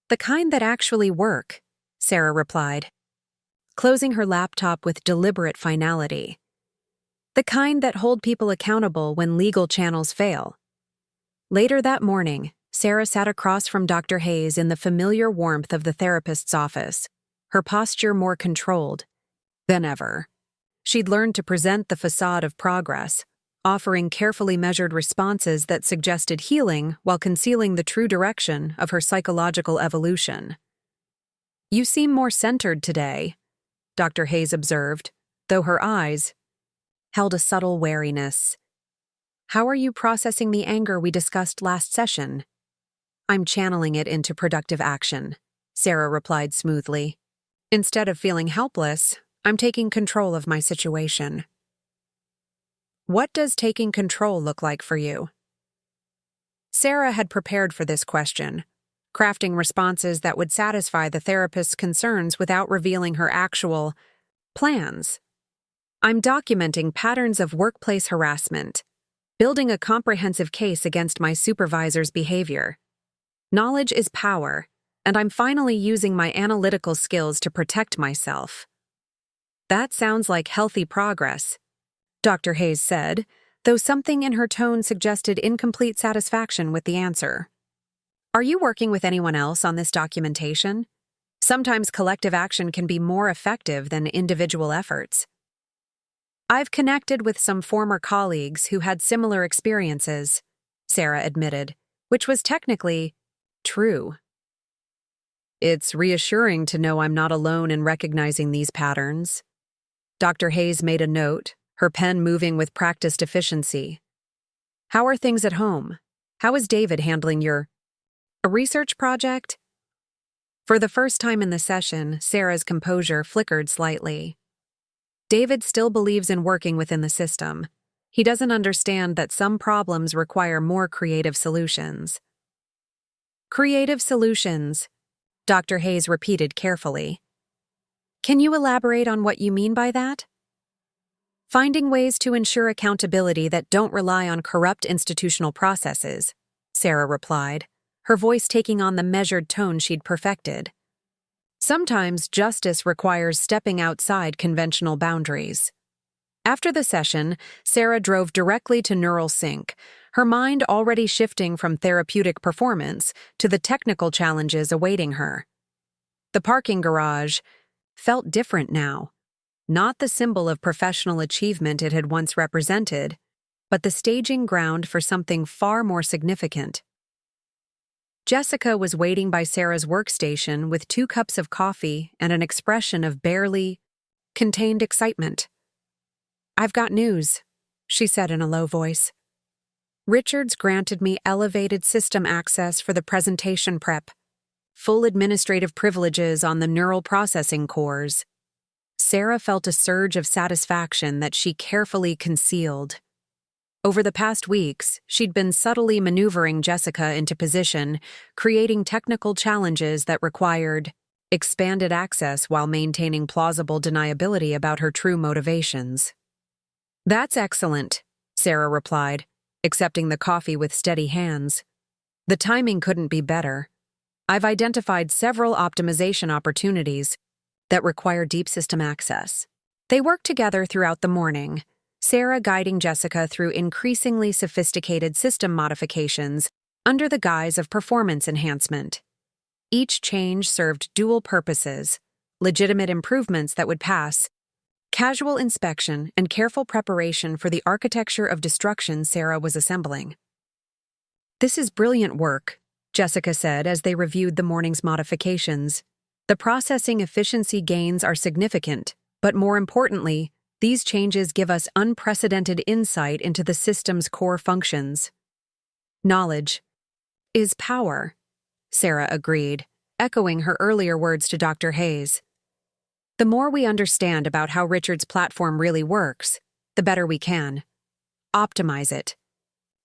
"The kind that actually work," Sarah replied, closing her laptop with deliberate finality. "The kind that hold people accountable when legal channels fail." Later that morning, Sarah sat across from Dr. Hayes in the familiar warmth of the therapist's office, her posture more controlled than ever. She'd learned to present the facade of progress, offering carefully measured responses that suggested healing while concealing the true direction of her psychological evolution. "You seem more centered today," Dr. Hayes observed, though her eyes held a subtle wariness. "How are you processing the anger we discussed last session?" "I'm channeling it into productive action," Sarah replied smoothly. "Instead of feeling helpless, I'm taking control of my situation." "What does taking control look like for you?" Sarah had prepared for this question, crafting responses that would satisfy the therapist's concerns without revealing her actual plans. "I'm documenting patterns of workplace harassment, building a comprehensive case against my supervisor's behavior. Knowledge is power, and I'm finally using my analytical skills to protect myself." "That sounds like healthy progress," Dr. Hayes said, though something in her tone suggested incomplete satisfaction with the answer. "Are you working with anyone else on this documentation? Sometimes collective action can be more effective than individual efforts." "I've connected with some former colleagues who had similar experiences," Sarah admitted, which was technically true. "It's reassuring to know I'm not alone in recognizing these patterns." Dr. Hayes made a note, her pen moving with practiced efficiency. "How are things at home? How is David handling a research project?" For the first time in the session, Sarah's composure flickered slightly. "David still believes in working within the system. He doesn't understand that some problems require more creative solutions." "Creative solutions," Dr. Hayes repeated carefully. "Can you elaborate on what you mean by that?" "Finding ways to ensure accountability that don't rely on corrupt institutional processes," Sarah replied, her voice taking on the measured tone she'd perfected. "Sometimes justice requires stepping outside conventional boundaries." After the session, Sarah drove directly to Neural Sync, her mind already shifting from therapeutic performance to the technical challenges awaiting her. The parking garage felt different now, not the symbol of professional achievement it had once represented, but the staging ground for something far more significant. Jessica was waiting by Sarah's workstation with 2 cups of coffee and an expression of barely contained excitement. "I've got news," she said in a low voice. "Richard's granted me elevated system access for the presentation prep, full administrative privileges on the neural processing cores." Sarah felt a surge of satisfaction that she carefully concealed. Over the past weeks, she'd been subtly maneuvering Jessica into position, creating technical challenges that required expanded access while maintaining plausible deniability about her true motivations. "That's excellent," Sarah replied, accepting the coffee with steady hands. "The timing couldn't be better. I've identified several optimization opportunities that require deep system access." They worked together throughout the morning, Sarah guiding Jessica through increasingly sophisticated system modifications under the guise of performance enhancement. Each change served dual purposes: legitimate improvements that would pass casual inspection and careful preparation for the architecture of destruction Sarah was assembling. "This is brilliant work," Jessica said as they reviewed the morning's modifications. "The processing efficiency gains are significant, but more importantly, these changes give us unprecedented insight into the system's core functions." "Knowledge is power," Sarah agreed, echoing her earlier words to Dr. Hayes. "The more we understand about how Richard's platform really works, the better we can optimize it."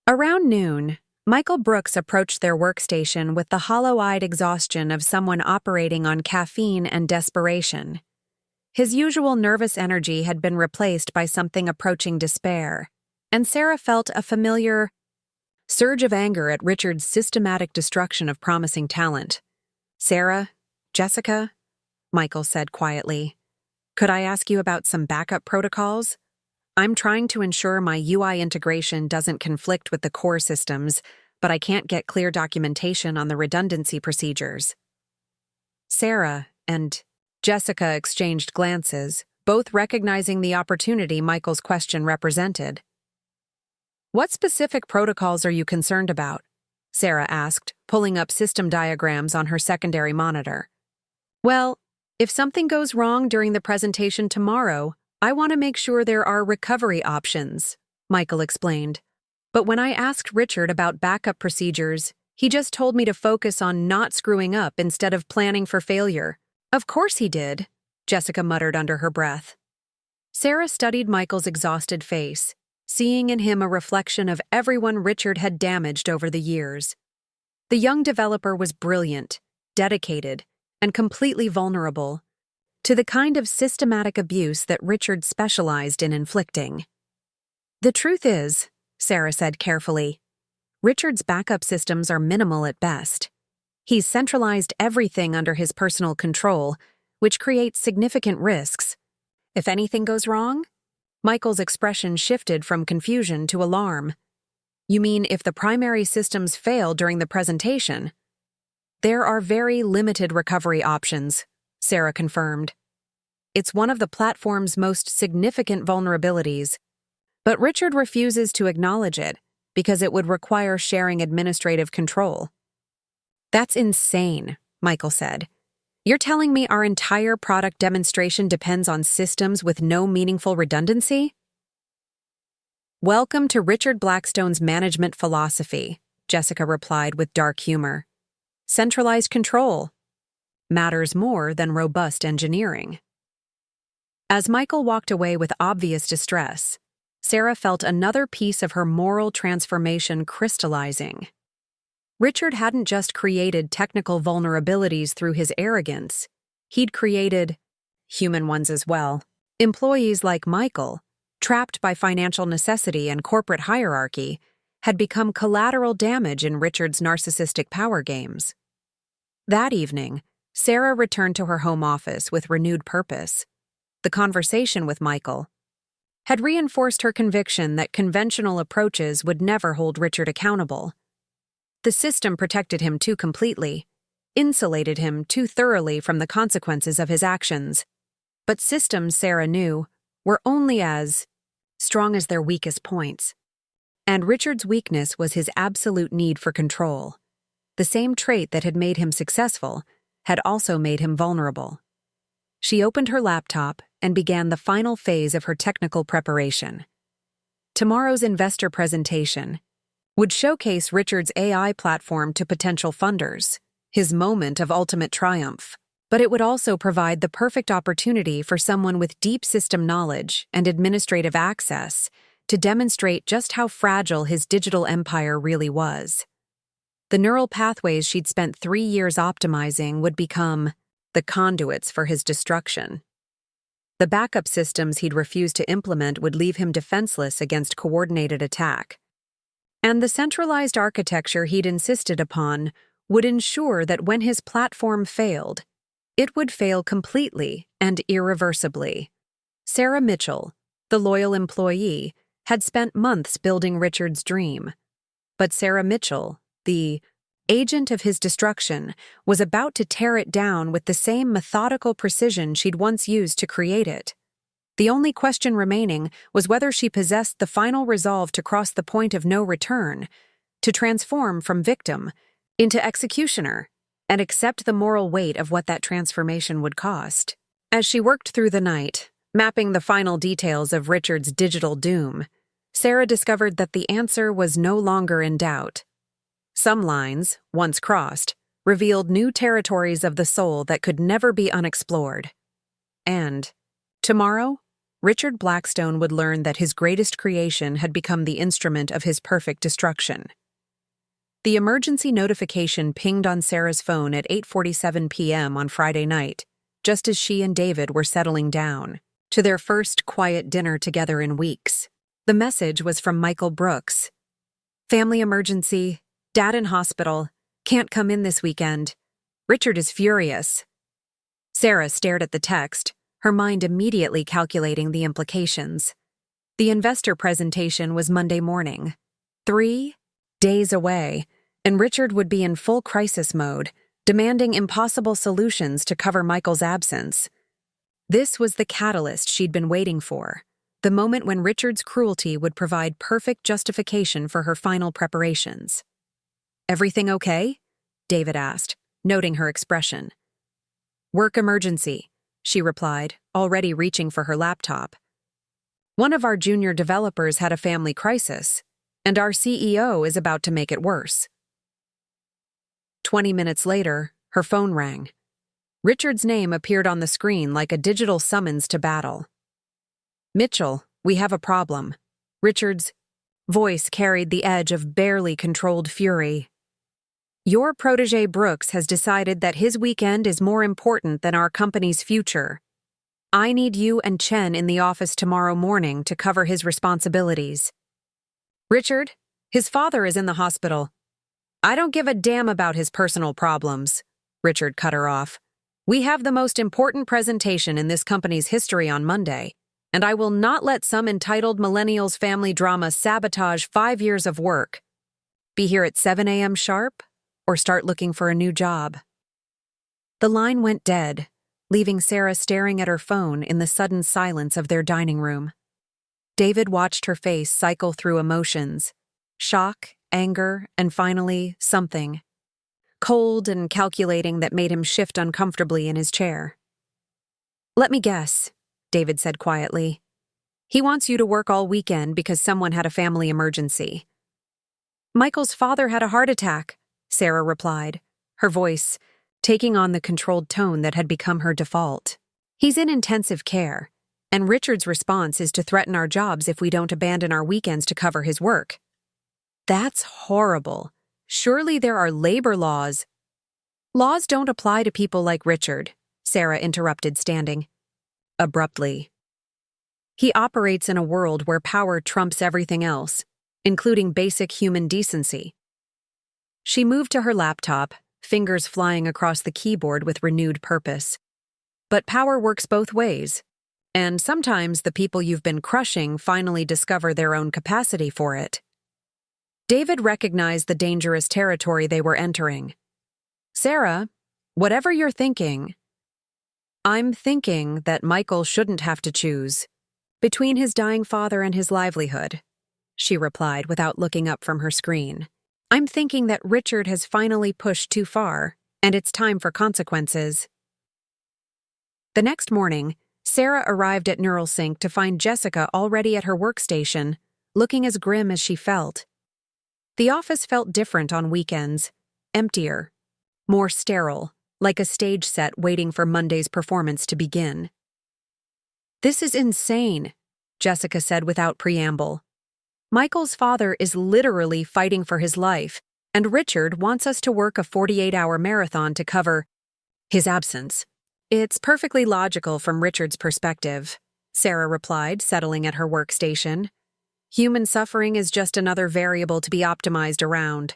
Around noon, Michael Brooks approached their workstation with the hollow-eyed exhaustion of someone operating on caffeine and desperation. His usual nervous energy had been replaced by something approaching despair, and Sarah felt a familiar surge of anger at Richard's systematic destruction of promising talent. "Sarah, Jessica," Michael said quietly, "could I ask you about some backup protocols? I'm trying to ensure my UI integration doesn't conflict with the core systems, but I can't get clear documentation on the redundancy procedures." Sarah and Jessica exchanged glances, both recognizing the opportunity Michael's question represented. "What specific protocols are you concerned about?" Sarah asked, pulling up system diagrams on her secondary monitor. "Well, if something goes wrong during the presentation tomorrow, I want to make sure there are recovery options," Michael explained. "But when I asked Richard about backup procedures, he just told me to focus on not screwing up instead of planning for failure." "Of course he did," Jessica muttered under her breath. Sarah studied Michael's exhausted face, seeing in him a reflection of everyone Richard had damaged over the years. The young developer was brilliant, dedicated, and completely vulnerable to the kind of systematic abuse that Richard specialized in inflicting. "The truth is," Sarah said carefully, "Richard's backup systems are minimal at best. He's centralized everything under his personal control, which creates significant risks. If anything goes wrong?" Michael's expression shifted from confusion to alarm. "You mean if the primary systems fail during the presentation?" "There are very limited recovery options," Sarah confirmed. "It's one of the platform's most significant vulnerabilities, but Richard refuses to acknowledge it because it would require sharing administrative control." "That's insane," Michael said. "You're telling me our entire product demonstration depends on systems with no meaningful redundancy?" "Welcome to Richard Blackstone's management philosophy," Jessica replied with dark humor. "Centralized control matters more than robust engineering." As Michael walked away with obvious distress, Sarah felt another piece of her moral transformation crystallizing. Richard hadn't just created technical vulnerabilities through his arrogance, he'd created human ones as well. Employees like Michael, trapped by financial necessity and corporate hierarchy, had become collateral damage in Richard's narcissistic power games. That evening, Sarah returned to her home office with renewed purpose. The conversation with Michael had reinforced her conviction that conventional approaches would never hold Richard accountable. The system protected him too completely, insulated him too thoroughly from the consequences of his actions. But systems, Sarah knew, were only as strong as their weakest points. And Richard's weakness was his absolute need for control. The same trait that had made him successful had also made him vulnerable. She opened her laptop and began the final phase of her technical preparation. Tomorrow's investor presentation would showcase Richard's AI platform to potential funders, his moment of ultimate triumph. But it would also provide the perfect opportunity for someone with deep system knowledge and administrative access to demonstrate just how fragile his digital empire really was. The neural pathways she'd spent 3 years optimizing would become the conduits for his destruction. The backup systems he'd refused to implement would leave him defenseless against coordinated attack. And the centralized architecture he'd insisted upon would ensure that when his platform failed, it would fail completely and irreversibly. Sarah Mitchell, the loyal employee, had spent months building Richard's dream. But Sarah Mitchell, the agent of his destruction, was about to tear it down with the same methodical precision she'd once used to create it. The only question remaining was whether she possessed the final resolve to cross the point of no return, to transform from victim into executioner, and accept the moral weight of what that transformation would cost. As she worked through the night, mapping the final details of Richard's digital doom, Sarah discovered that the answer was no longer in doubt. Some lines, once crossed, revealed new territories of the soul that could never be unexplored. And, tomorrow, Richard Blackstone would learn that his greatest creation had become the instrument of his perfect destruction. The emergency notification pinged on Sarah's phone at 8:47 p.m. on Friday night, just as she and David were settling down to their first quiet dinner together in weeks. The message was from Michael Brooks. "Family emergency. Dad in hospital. Can't come in this weekend. Richard is furious." Sarah stared at the text, her mind immediately calculating the implications. The investor presentation was Monday morning. 3 days away, and Richard would be in full crisis mode, demanding impossible solutions to cover Michael's absence. This was the catalyst she'd been waiting for, the moment when Richard's cruelty would provide perfect justification for her final preparations. "Everything okay?" David asked, noting her expression. "Work emergency," she replied, already reaching for her laptop. "One of our junior developers had a family crisis, and our CEO is about to make it worse." 20 minutes later, her phone rang. Richard's name appeared on the screen like a digital summons to battle. "Mitchell, we have a problem." Richard's voice carried the edge of barely controlled fury. "Your protege Brooks has decided that his weekend is more important than our company's future. I need you and Chen in the office tomorrow morning to cover his responsibilities." "Richard, his father is in the hospital." "I don't give a damn about his personal problems," Richard cut her off. "We have the most important presentation in this company's history on Monday, and I will not let some entitled millennial's family drama sabotage 5 years of work. Be here at 7 a.m. sharp, or start looking for a new job." The line went dead, leaving Sarah staring at her phone in the sudden silence of their dining room. David watched her face cycle through emotions: shock, anger, and finally, something cold and calculating that made him shift uncomfortably in his chair. "Let me guess," David said quietly. "He wants you to work all weekend because someone had a family emergency." "Michael's father had a heart attack," Sarah replied, her voice taking on the controlled tone that had become her default. "He's in intensive care, and Richard's response is to threaten our jobs if we don't abandon our weekends to cover his work." "That's horrible. Surely there are labor laws." "Laws don't apply to people like Richard," Sarah interrupted, standing abruptly. "He operates in a world where power trumps everything else, including basic human decency." She moved to her laptop, fingers flying across the keyboard with renewed purpose. But power works both ways, and sometimes the people you've been crushing finally discover their own capacity for it. David recognized the dangerous territory they were entering. "Sarah, whatever you're thinking..." "I'm thinking that Michael shouldn't have to choose between his dying father and his livelihood," she replied without looking up from her screen. "I'm thinking that Richard has finally pushed too far, and it's time for consequences." The next morning, Sarah arrived at NeuralSync to find Jessica already at her workstation, looking as grim as she felt. The office felt different on weekends, emptier, more sterile, like a stage set waiting for Monday's performance to begin. "This is insane," Jessica said without preamble. Michael's father is literally fighting for his life, and Richard wants us to work a 48-hour marathon to cover his absence. It's perfectly logical from Richard's perspective, Sarah replied, settling at her workstation. Human suffering is just another variable to be optimized around.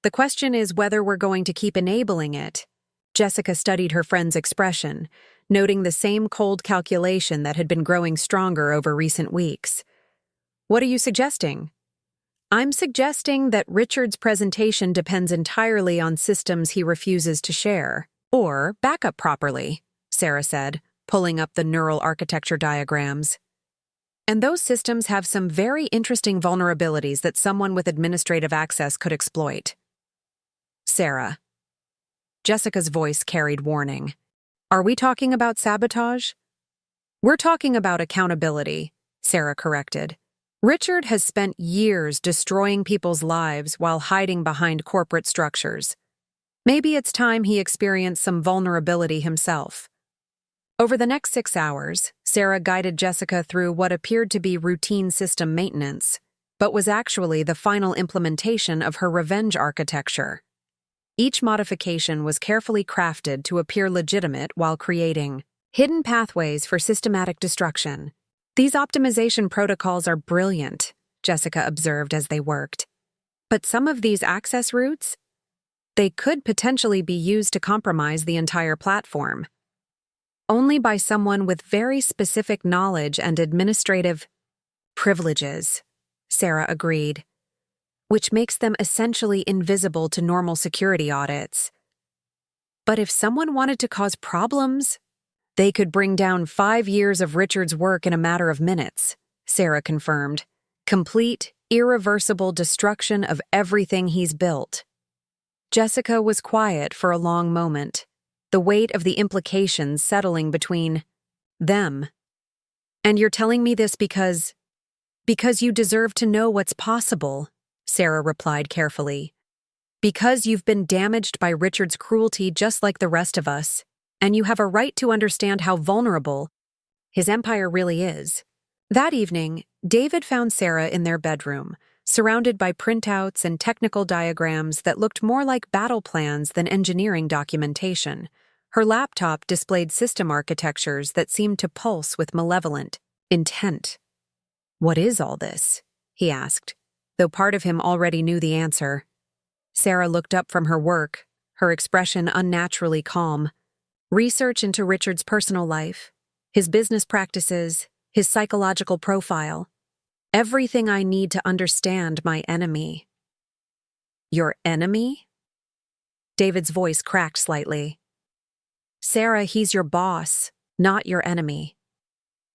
The question is whether we're going to keep enabling it. Jessica studied her friend's expression, noting the same cold calculation that had been growing stronger over recent weeks. What are you suggesting? I'm suggesting that Richard's presentation depends entirely on systems he refuses to share, or back up properly, Sarah said, pulling up the neural architecture diagrams. And those systems have some very interesting vulnerabilities that someone with administrative access could exploit. Sarah. Jessica's voice carried warning. Are we talking about sabotage? We're talking about accountability, Sarah corrected. Richard has spent years destroying people's lives while hiding behind corporate structures. Maybe it's time he experienced some vulnerability himself. Over the next 6 hours, Sarah guided Jessica through what appeared to be routine system maintenance, but was actually the final implementation of her revenge architecture. Each modification was carefully crafted to appear legitimate while creating hidden pathways for systematic destruction. These optimization protocols are brilliant, Jessica observed as they worked. But some of these access routes? They could potentially be used to compromise the entire platform. Only by someone with very specific knowledge and administrative privileges, Sarah agreed, which makes them essentially invisible to normal security audits. But if someone wanted to cause problems, they could bring down 5 years of Richard's work in a matter of minutes, Sarah confirmed. Complete, irreversible destruction of everything he's built. Jessica was quiet for a long moment, the weight of the implications settling between them. And you're telling me this because you deserve to know what's possible, Sarah replied carefully. Because you've been damaged by Richard's cruelty just like the rest of us, and you have a right to understand how vulnerable his empire really is. That evening, David found Sarah in their bedroom, surrounded by printouts and technical diagrams that looked more like battle plans than engineering documentation. Her laptop displayed system architectures that seemed to pulse with malevolent intent. What is all this? He asked, though part of him already knew the answer. Sarah looked up from her work, her expression unnaturally calm. Research into Richard's personal life, his business practices, his psychological profile. Everything I need to understand my enemy. Your enemy? David's voice cracked slightly. Sarah, he's your boss, not your enemy.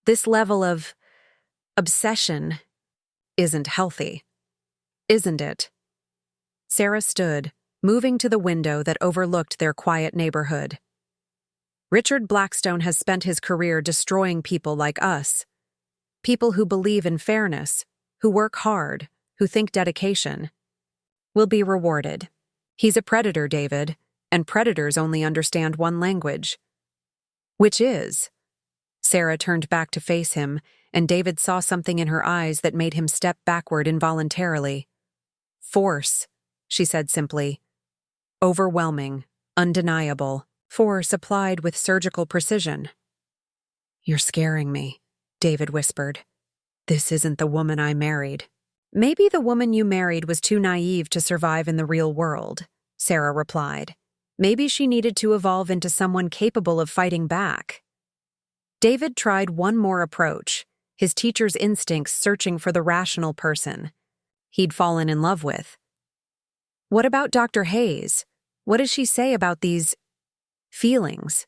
This level of obsession isn't healthy, isn't it? Sarah stood, moving to the window that overlooked their quiet neighborhood. Richard Blackstone has spent his career destroying people like us. People who believe in fairness, who work hard, who think dedication will be rewarded. He's a predator, David, and predators only understand one language. Which is? Sarah turned back to face him, and David saw something in her eyes that made him step backward involuntarily. Force, she said simply. Overwhelming, undeniable, force applied with surgical precision. You're scaring me, David whispered. This isn't the woman I married. Maybe the woman you married was too naive to survive in the real world, Sarah replied. Maybe she needed to evolve into someone capable of fighting back. David tried one more approach, his teacher's instincts searching for the rational person he'd fallen in love with. What about Dr. Hayes? What does she say about these feelings?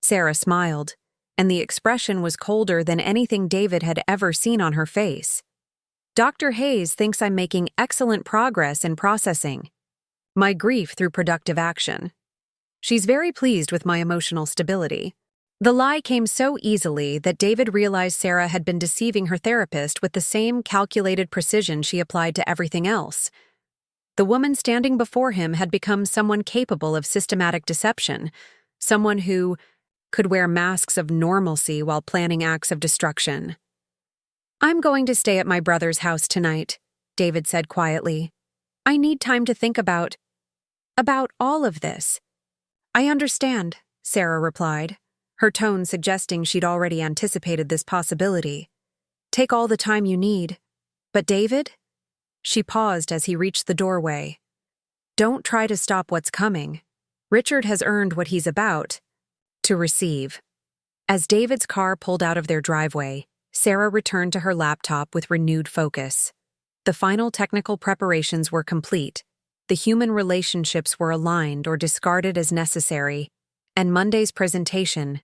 Sarah smiled, and the expression was colder than anything David had ever seen on her face. Dr. Hayes thinks I'm making excellent progress in processing my grief through productive action. She's very pleased with my emotional stability. The lie came so easily that David realized Sarah had been deceiving her therapist with the same calculated precision she applied to everything else. The woman standing before him had become someone capable of systematic deception, someone who could wear masks of normalcy while planning acts of destruction. I'm going to stay at my brother's house tonight, David said quietly. I need time to think about all of this. I understand, Sarah replied, her tone suggesting she'd already anticipated this possibility. Take all the time you need. But David? She paused as he reached the doorway. Don't try to stop what's coming. Richard has earned what he's about to receive. As David's car pulled out of their driveway, Sarah returned to her laptop with renewed focus. The final technical preparations were complete. The human relationships were aligned or discarded as necessary, and Monday's presentation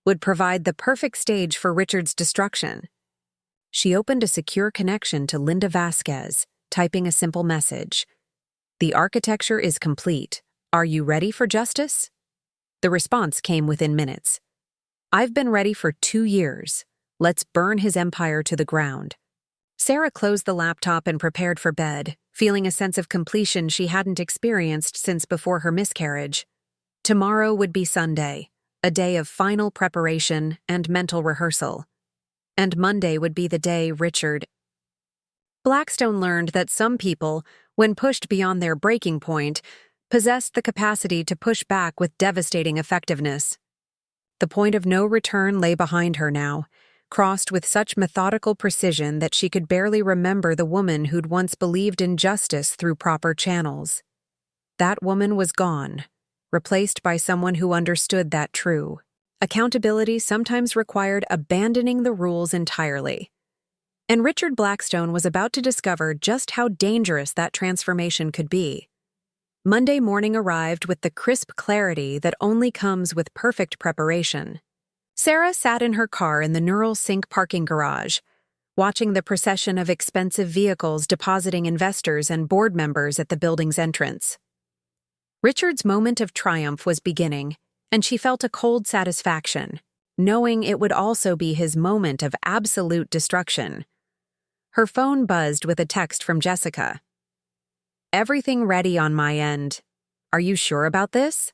would provide the perfect stage for Richard's destruction. She opened a secure connection to Linda Vasquez, typing a simple message. The architecture is complete. Are you ready for justice? The response came within minutes. I've been ready for 2 years. Let's burn his empire to the ground. Sarah closed the laptop and prepared for bed, feeling a sense of completion she hadn't experienced since before her miscarriage. Tomorrow would be Sunday, a day of final preparation and mental rehearsal. And Monday would be the day Richard. Blackstone learned that some people, when pushed beyond their breaking point, possessed the capacity to push back with devastating effectiveness. The point of no return lay behind her now, crossed with such methodical precision that she could barely remember the woman who'd once believed in justice through proper channels. That woman was gone, replaced by someone who understood that true. Accountability sometimes required abandoning the rules entirely. And Richard Blackstone was about to discover just how dangerous that transformation could be. Monday morning arrived with the crisp clarity that only comes with perfect preparation. Sarah sat in her car in the Neural Sync parking garage, watching the procession of expensive vehicles depositing investors and board members at the building's entrance. Richard's moment of triumph was beginning, and she felt a cold satisfaction, knowing it would also be his moment of absolute destruction. Her phone buzzed with a text from Jessica. Everything ready on my end. Are you sure about this?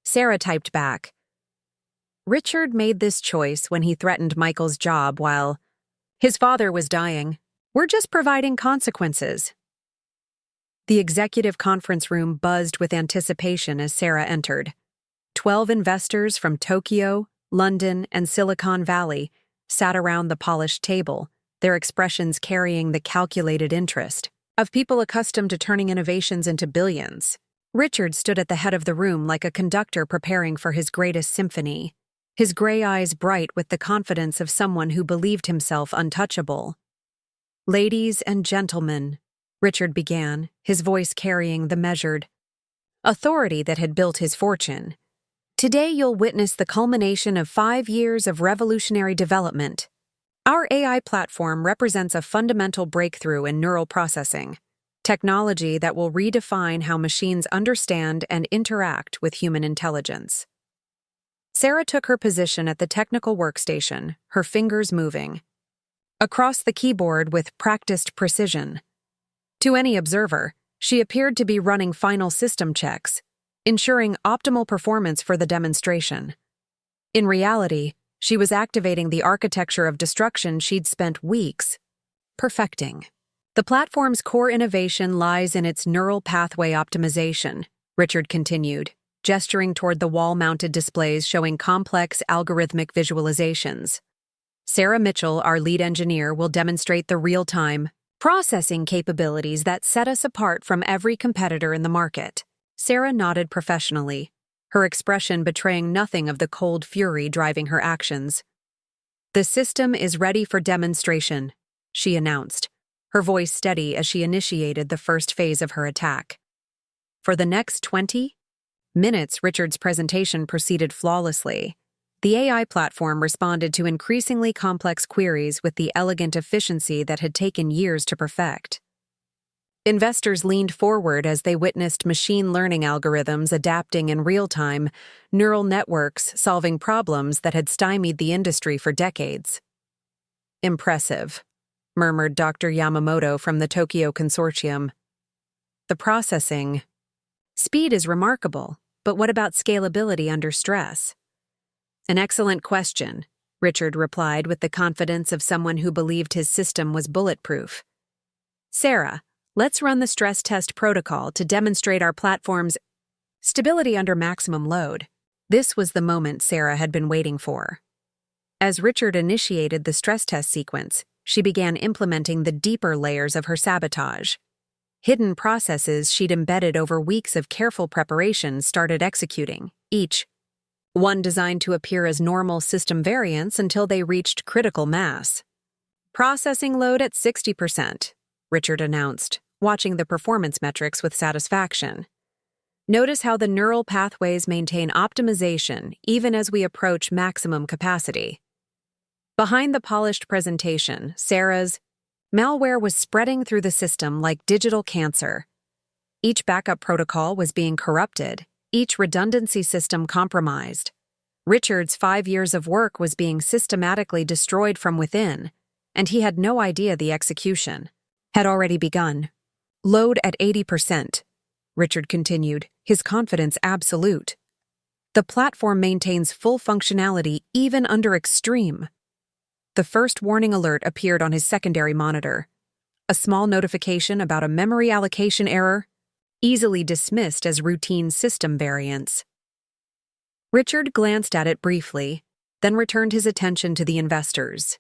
Sarah typed back. Richard made this choice when he threatened Michael's job while his father was dying. We're just providing consequences. The executive conference room buzzed with anticipation as Sarah entered. 12 investors from Tokyo, London, and Silicon Valley sat around the polished table, their expressions carrying the calculated interest of people accustomed to turning innovations into billions. Richard stood at the head of the room like a conductor preparing for his greatest symphony, his gray eyes bright with the confidence of someone who believed himself untouchable. Ladies and gentlemen, Richard began, his voice carrying the measured authority that had built his fortune. Today you'll witness the culmination of 5 years of revolutionary development. Our AI platform represents a fundamental breakthrough in neural processing, technology that will redefine how machines understand and interact with human intelligence. Sarah took her position at the technical workstation, her fingers moving across the keyboard with practiced precision. To any observer, she appeared to be running final system checks, ensuring optimal performance for the demonstration. In reality, she was activating the architecture of destruction she'd spent weeks perfecting. The platform's core innovation lies in its neural pathway optimization, Richard continued, gesturing toward the wall-mounted displays showing complex algorithmic visualizations. Sarah Mitchell, our lead engineer, will demonstrate the real-time processing capabilities that set us apart from every competitor in the market. Sarah nodded professionally, her expression betraying nothing of the cold fury driving her actions. The system is ready for demonstration, she announced, her voice steady as she initiated the first phase of her attack. For the next 20 minutes, Richard's presentation proceeded flawlessly. The AI platform responded to increasingly complex queries with the elegant efficiency that had taken years to perfect. Investors leaned forward as they witnessed machine learning algorithms adapting in real time, neural networks solving problems that had stymied the industry for decades. Impressive, murmured Dr. Yamamoto from the Tokyo Consortium. The processing speed is remarkable, but what about scalability under stress? An excellent question, Richard replied with the confidence of someone who believed his system was bulletproof. Sarah, let's run the stress test protocol to demonstrate our platform's stability under maximum load. This was the moment Sarah had been waiting for. As Richard initiated the stress test sequence, she began implementing the deeper layers of her sabotage. Hidden processes she'd embedded over weeks of careful preparation started executing, each one designed to appear as normal system variants until they reached critical mass. Processing load at 60%, Richard announced, watching the performance metrics with satisfaction. Notice how the neural pathways maintain optimization even as we approach maximum capacity. Behind the polished presentation, Sarah's malware was spreading through the system like digital cancer. Each backup protocol was being corrupted, each redundancy system compromised. Richard's 5 years of work was being systematically destroyed from within, and he had no idea the execution had already begun. Load at 80%, Richard continued, his confidence absolute. The platform maintains full functionality even under extreme. The first warning alert appeared on his secondary monitor. A small notification about a memory allocation error, easily dismissed as routine system variance. Richard glanced at it briefly, then returned his attention to the investors.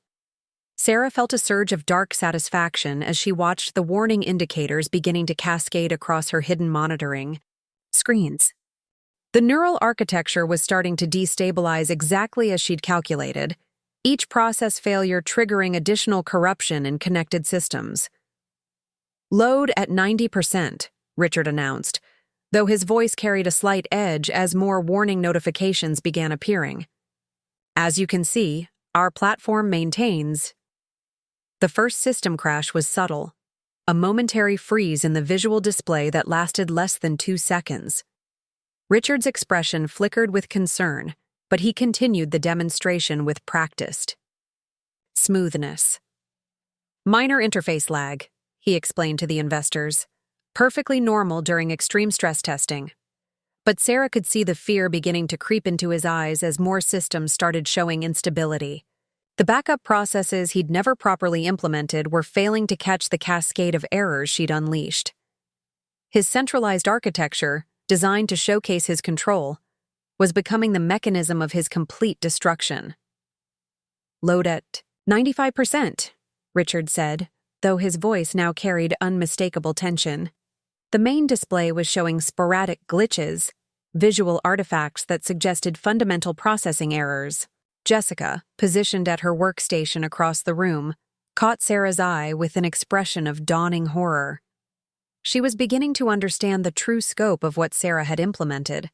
Sarah felt a surge of dark satisfaction as she watched the warning indicators beginning to cascade across her hidden monitoring screens. The neural architecture was starting to destabilize exactly as she'd calculated, each process failure triggering additional corruption in connected systems. Load at 90%, Richard announced, though his voice carried a slight edge as more warning notifications began appearing. As you can see, our platform maintains. The first system crash was subtle, a momentary freeze in the visual display that lasted less than 2 seconds. Richard's expression flickered with concern, but he continued the demonstration with practiced smoothness. Minor interface lag, he explained to the investors. Perfectly normal during extreme stress testing. But Sarah could see the fear beginning to creep into his eyes as more systems started showing instability. The backup processes he'd never properly implemented were failing to catch the cascade of errors she'd unleashed. His centralized architecture, designed to showcase his control, was becoming the mechanism of his complete destruction. Load at 95%, Richard said, though his voice now carried unmistakable tension. The main display was showing sporadic glitches, visual artifacts that suggested fundamental processing errors. Jessica, positioned at her workstation across the room, caught Sarah's eye with an expression of dawning horror. She was beginning to understand the true scope of what Sarah had implemented,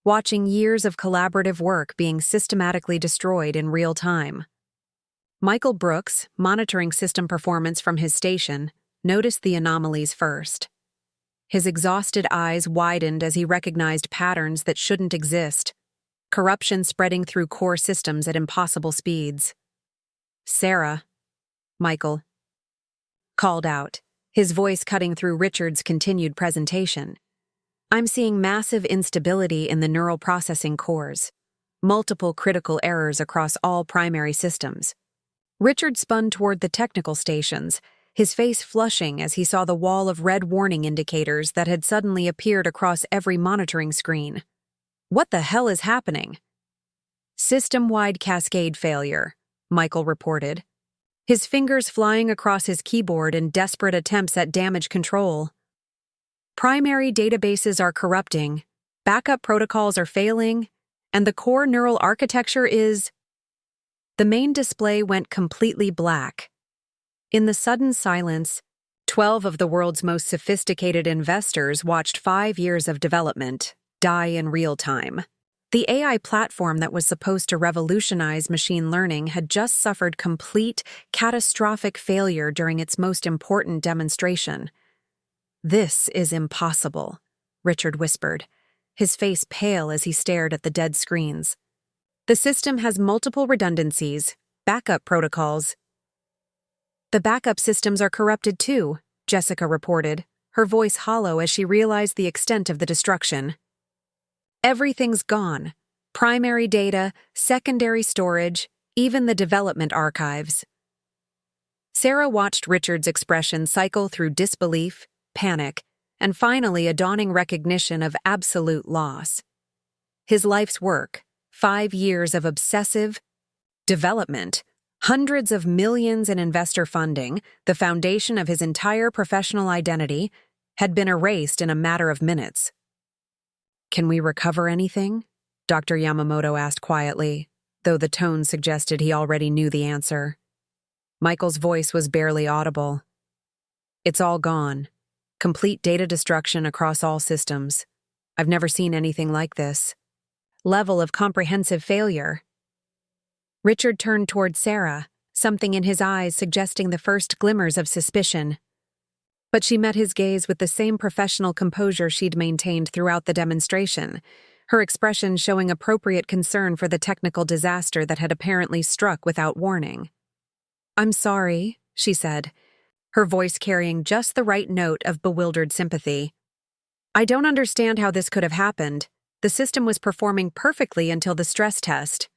watching years of collaborative work being systematically destroyed in real time. Michael Brooks, monitoring system performance from his station, noticed the anomalies first. His exhausted eyes widened as he recognized patterns that shouldn't exist, corruption spreading through core systems at impossible speeds. Sarah, Michael called out, his voice cutting through Richard's continued presentation. I'm seeing massive instability in the neural processing cores, multiple critical errors across all primary systems. Richard spun toward the technical stations, his face flushing as he saw the wall of red warning indicators that had suddenly appeared across every monitoring screen. What the hell is happening? System-wide cascade failure, Michael reported, his fingers flying across his keyboard in desperate attempts at damage control. Primary databases are corrupting, backup protocols are failing, and the core neural architecture is... The main display went completely black. In the sudden silence, 12 of the world's most sophisticated investors watched 5 years of development die in real time. The AI platform that was supposed to revolutionize machine learning had just suffered complete, catastrophic failure during its most important demonstration. This is impossible, Richard whispered, his face pale as he stared at the dead screens. The system has multiple redundancies, backup protocols. The backup systems are corrupted too, Jessica reported, her voice hollow as she realized the extent of the destruction. Everything's gone. Primary data, secondary storage, even the development archives. Sarah watched Richard's expression cycle through disbelief, panic, and finally a dawning recognition of absolute loss. His life's work, 5 years of obsessive development, hundreds of millions in investor funding, the foundation of his entire professional identity, had been erased in a matter of minutes. "Can we recover anything?" Dr. Yamamoto asked quietly, though the tone suggested he already knew the answer. Michael's voice was barely audible. "It's all gone. Complete data destruction across all systems. I've never seen anything like this. Level of comprehensive failure." Richard turned toward Sarah, something in his eyes suggesting the first glimmers of suspicion. But she met his gaze with the same professional composure she'd maintained throughout the demonstration, her expression showing appropriate concern for the technical disaster that had apparently struck without warning. "I'm sorry," she said, her voice carrying just the right note of bewildered sympathy. "I don't understand how this could have happened. The system was performing perfectly until the stress test."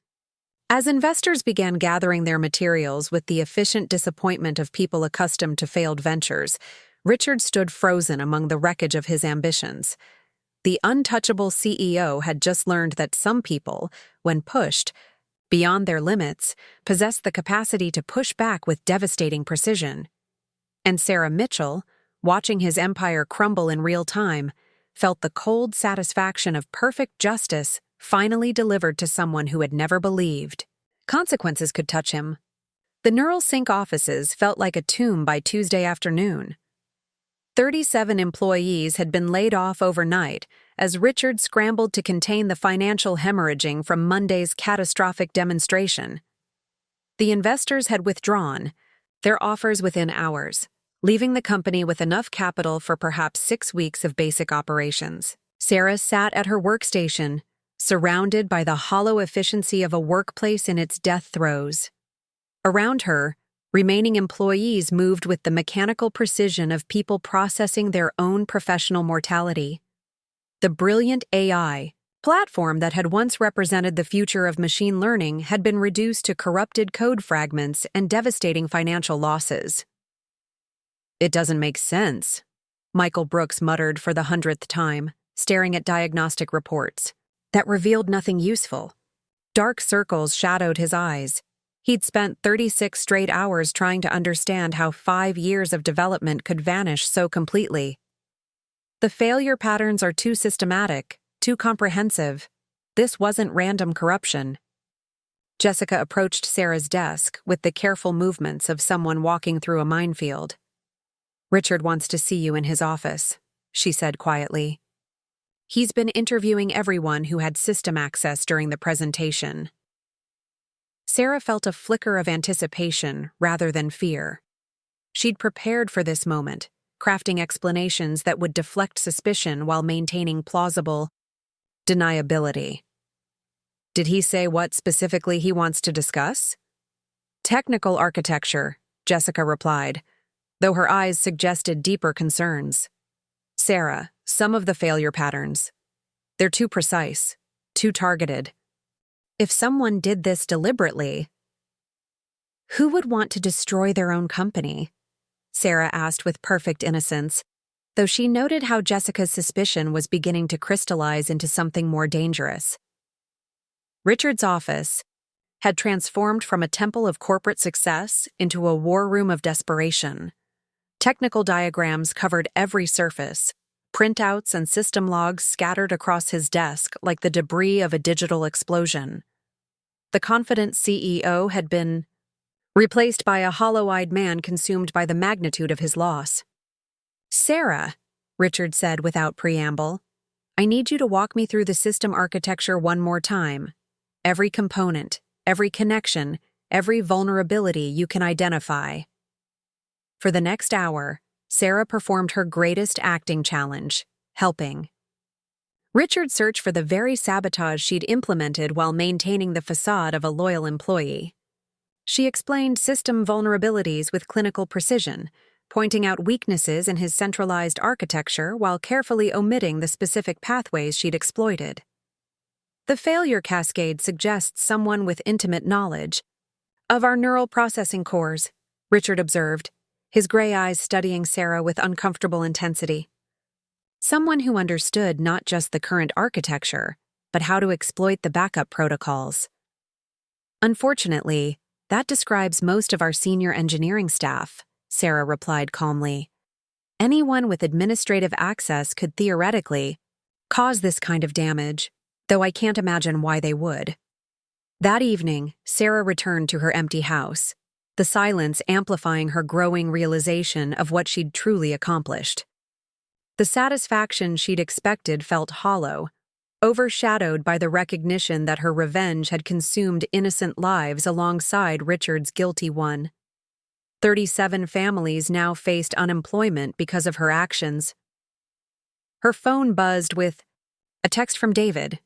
As investors began gathering their materials with the efficient disappointment of people accustomed to failed ventures, Richard stood frozen among the wreckage of his ambitions. The untouchable CEO had just learned that some people, when pushed beyond their limits, possessed the capacity to push back with devastating precision. And Sarah Mitchell, watching his empire crumble in real time, felt the cold satisfaction of perfect justice finally delivered to someone who had never believed consequences could touch him. The Neural Sync offices felt like a tomb by Tuesday afternoon. 37 employees had been laid off overnight as Richard scrambled to contain the financial hemorrhaging from Monday's catastrophic demonstration. The investors had withdrawn, their offers within hours, leaving the company with enough capital for perhaps 6 weeks of basic operations. Sarah sat at her workstation, surrounded by the hollow efficiency of a workplace in its death throes. Around her, remaining employees moved with the mechanical precision of people processing their own professional mortality. The brilliant AI platform that had once represented the future of machine learning had been reduced to corrupted code fragments and devastating financial losses. "It doesn't make sense," Michael Brooks muttered for the 100th time, staring at diagnostic reports that revealed nothing useful. Dark circles shadowed his eyes. He'd spent 36 straight hours trying to understand how 5 years of development could vanish so completely. The failure patterns are too systematic, too comprehensive. This wasn't random corruption. Jessica approached Sarah's desk with the careful movements of someone walking through a minefield. "Richard wants to see you in his office," she said quietly. "He's been interviewing everyone who had system access during the presentation." Sarah felt a flicker of anticipation rather than fear. She'd prepared for this moment, crafting explanations that would deflect suspicion while maintaining plausible deniability. "Did he say what specifically he wants to discuss?" "Technical architecture," Jessica replied, though her eyes suggested deeper concerns. "Sarah, some of the failure patterns. They're too precise, too targeted. If someone did this deliberately, who would want to destroy their own company?" Sarah asked with perfect innocence, though she noted how Jessica's suspicion was beginning to crystallize into something more dangerous. Richard's office had transformed from a temple of corporate success into a war room of desperation. Technical diagrams covered every surface, printouts and system logs scattered across his desk like the debris of a digital explosion. The confident CEO had been replaced by a hollow-eyed man consumed by the magnitude of his loss. "Sarah," Richard said without preamble, "I need you to walk me through the system architecture one more time. Every component, every connection, every vulnerability you can identify." For the next hour, Sarah performed her greatest acting challenge, helping. Richard searched for the very sabotage she'd implemented while maintaining the facade of a loyal employee. She explained system vulnerabilities with clinical precision, pointing out weaknesses in his centralized architecture while carefully omitting the specific pathways she'd exploited. The failure cascade suggests someone with intimate knowledge, Of our neural processing cores, Richard observed, his gray eyes studying Sarah with uncomfortable intensity. Someone who understood not just the current architecture, but how to exploit the backup protocols. Unfortunately, that describes most of our senior engineering staff, Sarah replied calmly. Anyone with administrative access could theoretically cause this kind of damage, though I can't imagine why they would. That evening, Sarah returned to her empty house, the silence amplifying her growing realization of what she'd truly accomplished. The satisfaction she'd expected felt hollow, overshadowed by the recognition that her revenge had consumed innocent lives alongside Richard's guilty one. 37 families now faced unemployment because of her actions. Her phone buzzed with a text from David.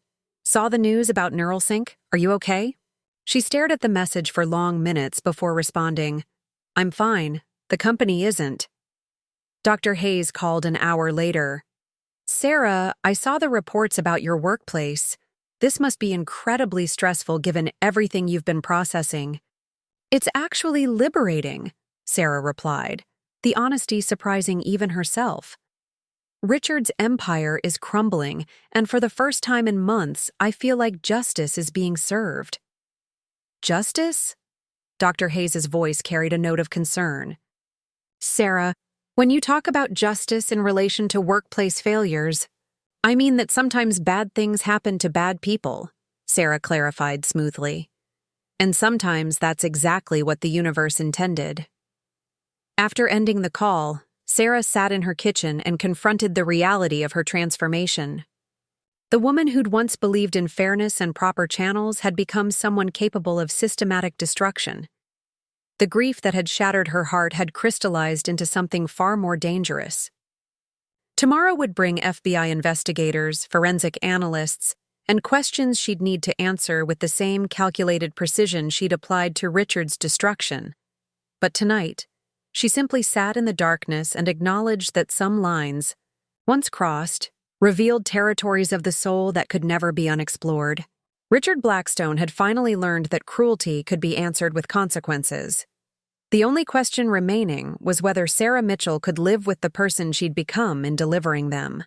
Saw the news about Neuralsync? Are you okay? She stared at the message for long minutes before responding, I'm fine. The company isn't. Dr. Hayes called an hour later. Sarah, I saw the reports about your workplace. This must be incredibly stressful given everything you've been processing. It's actually liberating, Sarah replied, the honesty surprising even herself. Richard's empire is crumbling, and for the first time in months, I feel like justice is being served. Justice? Dr. Hayes' voice carried a note of concern. Sarah, when you talk about justice in relation to workplace failures, I mean that sometimes bad things happen to bad people, Sarah clarified smoothly. And sometimes that's exactly what the universe intended. After ending the call, Sarah sat in her kitchen and confronted the reality of her transformation. The woman who'd once believed in fairness and proper channels had become someone capable of systematic destruction. The grief that had shattered her heart had crystallized into something far more dangerous. Tomorrow would bring FBI investigators, forensic analysts, and questions she'd need to answer with the same calculated precision she'd applied to Richard's destruction. But tonight, she simply sat in the darkness and acknowledged that some lines, once crossed, revealed territories of the soul that could never be unexplored. Richard Blackstone had finally learned that cruelty could be answered with consequences. The only question remaining was whether Sarah Mitchell could live with the person she'd become in delivering them.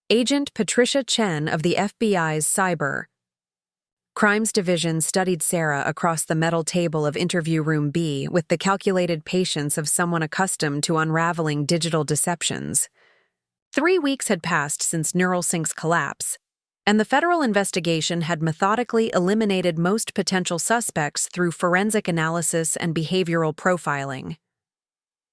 Agent Patricia Chen of the FBI's Cyber Crimes Division studied Sarah across the metal table of Interview Room B with the calculated patience of someone accustomed to unraveling digital deceptions. 3 weeks had passed since Neuralsync's collapse, and the federal investigation had methodically eliminated most potential suspects through forensic analysis and behavioral profiling.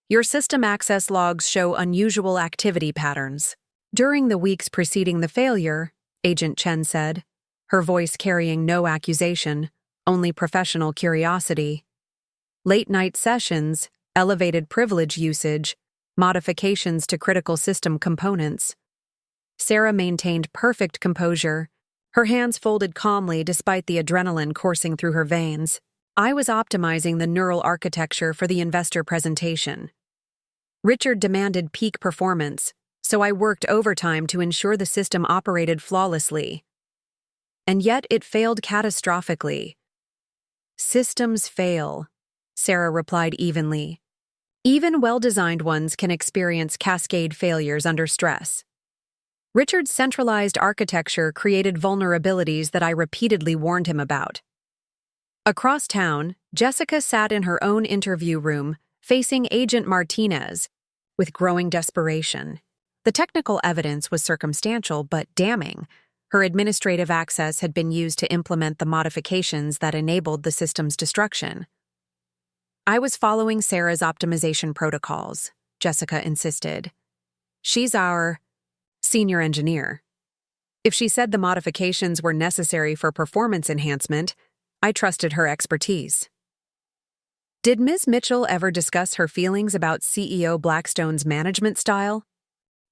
Your system access logs show unusual activity patterns. During the weeks preceding the failure, Agent Chen said, her voice carrying no accusation, only professional curiosity. Late-night sessions, elevated privilege usage, modifications to critical system components. Sarah maintained perfect composure, her hands folded calmly despite the adrenaline coursing through her veins. I was optimizing the neural architecture for the investor presentation. Richard demanded peak performance, so I worked overtime to ensure the system operated flawlessly. And yet it failed catastrophically. Systems fail, Sarah replied evenly. Even well-designed ones can experience cascade failures under stress. Richard's centralized architecture created vulnerabilities that I repeatedly warned him about. Across town, Jessica sat in her own interview room, facing Agent Martinez, with growing desperation. The technical evidence was circumstantial but damning. Her administrative access had been used to implement the modifications that enabled the system's destruction. I was following Sarah's optimization protocols, Jessica insisted. She's our senior engineer. If she said the modifications were necessary for performance enhancement, I trusted her expertise. Did Ms. Mitchell ever discuss her feelings about CEO Blackstone's management style?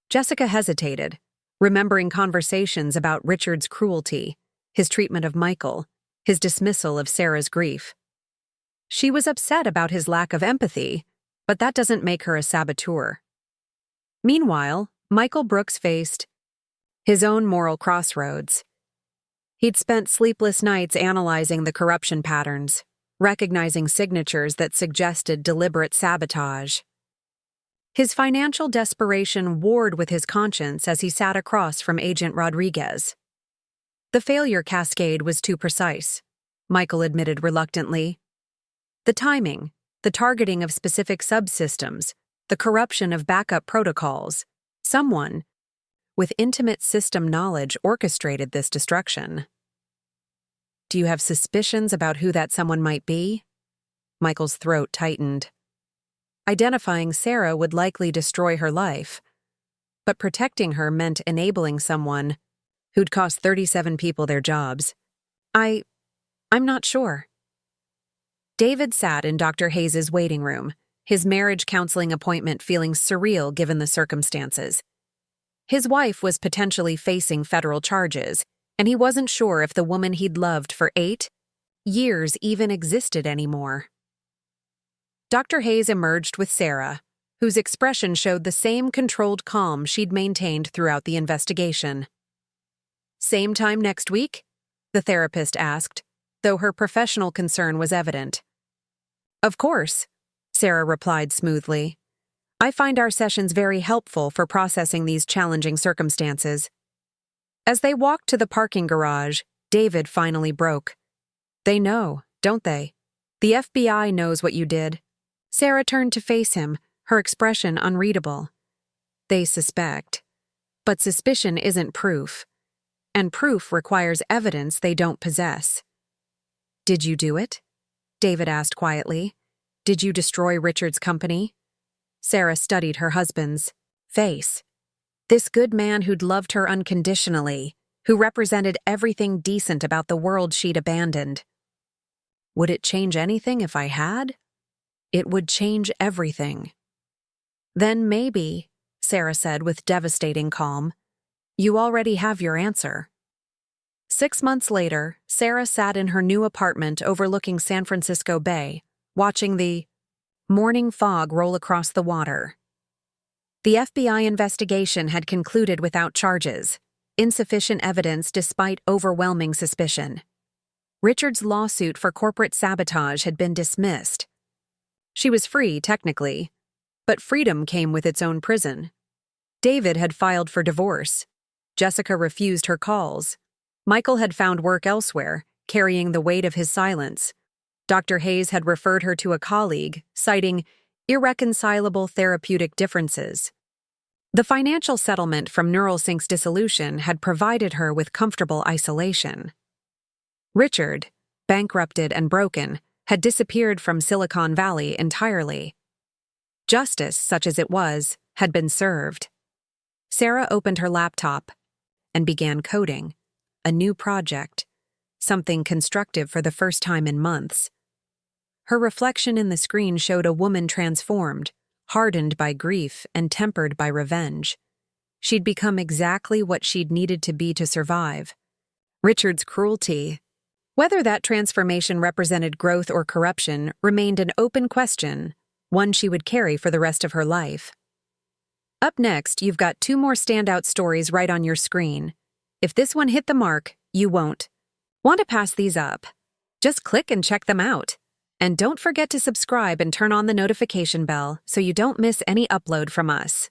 Jessica hesitated, remembering conversations about Richard's cruelty, his treatment of Michael, his dismissal of Sarah's grief. She was upset about his lack of empathy, but that doesn't make her a saboteur. Meanwhile, Michael Brooks faced his own moral crossroads. He'd spent sleepless nights analyzing the corruption patterns, recognizing signatures that suggested deliberate sabotage. His financial desperation warred with his conscience as he sat across from Agent Rodriguez. The failure cascade was too precise, Michael admitted reluctantly. The timing, the targeting of specific subsystems, the corruption of backup protocols. Someone, with intimate system knowledge, orchestrated this destruction. Do you have suspicions about who that someone might be? Michael's throat tightened. Identifying Sarah would likely destroy her life, but protecting her meant enabling someone who'd cost 37 people their jobs. I'm not sure. David sat in Dr. Hayes's waiting room, his marriage counseling appointment feeling surreal given the circumstances. His wife was potentially facing federal charges, and he wasn't sure if the woman he'd loved for 8 years even existed anymore. Dr. Hayes emerged with Sarah, whose expression showed the same controlled calm she'd maintained throughout the investigation. Same time next week? The therapist asked, though her professional concern was evident. Of course, Sarah replied smoothly. I find our sessions very helpful for processing these challenging circumstances. As they walked to the parking garage, David finally broke. They know, don't they? The FBI knows what you did. Sarah turned to face him, her expression unreadable. They suspect. But suspicion isn't proof. And proof requires evidence they don't possess. Did you do it? David asked quietly. Did you destroy Richard's company? Sarah studied her husband's face. This good man who'd loved her unconditionally, who represented everything decent about the world she'd abandoned. Would it change anything if I had? It would change everything. Then maybe, Sarah said with devastating calm, you already have your answer. 6 months later, Sarah sat in her new apartment overlooking San Francisco Bay, watching the morning fog roll across the water. The FBI investigation had concluded without charges, insufficient evidence despite overwhelming suspicion. Richard's lawsuit for corporate sabotage had been dismissed. She was free, technically, but freedom came with its own prison. David had filed for divorce. Jessica refused her calls. Michael had found work elsewhere, carrying the weight of his silence. Dr. Hayes had referred her to a colleague, citing irreconcilable therapeutic differences. The financial settlement from NeuralSync's dissolution had provided her with comfortable isolation. Richard, bankrupted and broken, had disappeared from Silicon Valley entirely. Justice, such as it was, had been served. Sarah opened her laptop and began coding, a new project, something constructive for the first time in months. Her reflection in the screen showed a woman transformed, hardened by grief and tempered by revenge. She'd become exactly what she'd needed to be to survive. Richard's cruelty. Whether that transformation represented growth or corruption remained an open question, one she would carry for the rest of her life. Up next, you've got 2 more standout stories right on your screen. If this one hit the mark, you won't want to pass these up. Just click and check them out. And don't forget to subscribe and turn on the notification bell so you don't miss any upload from us.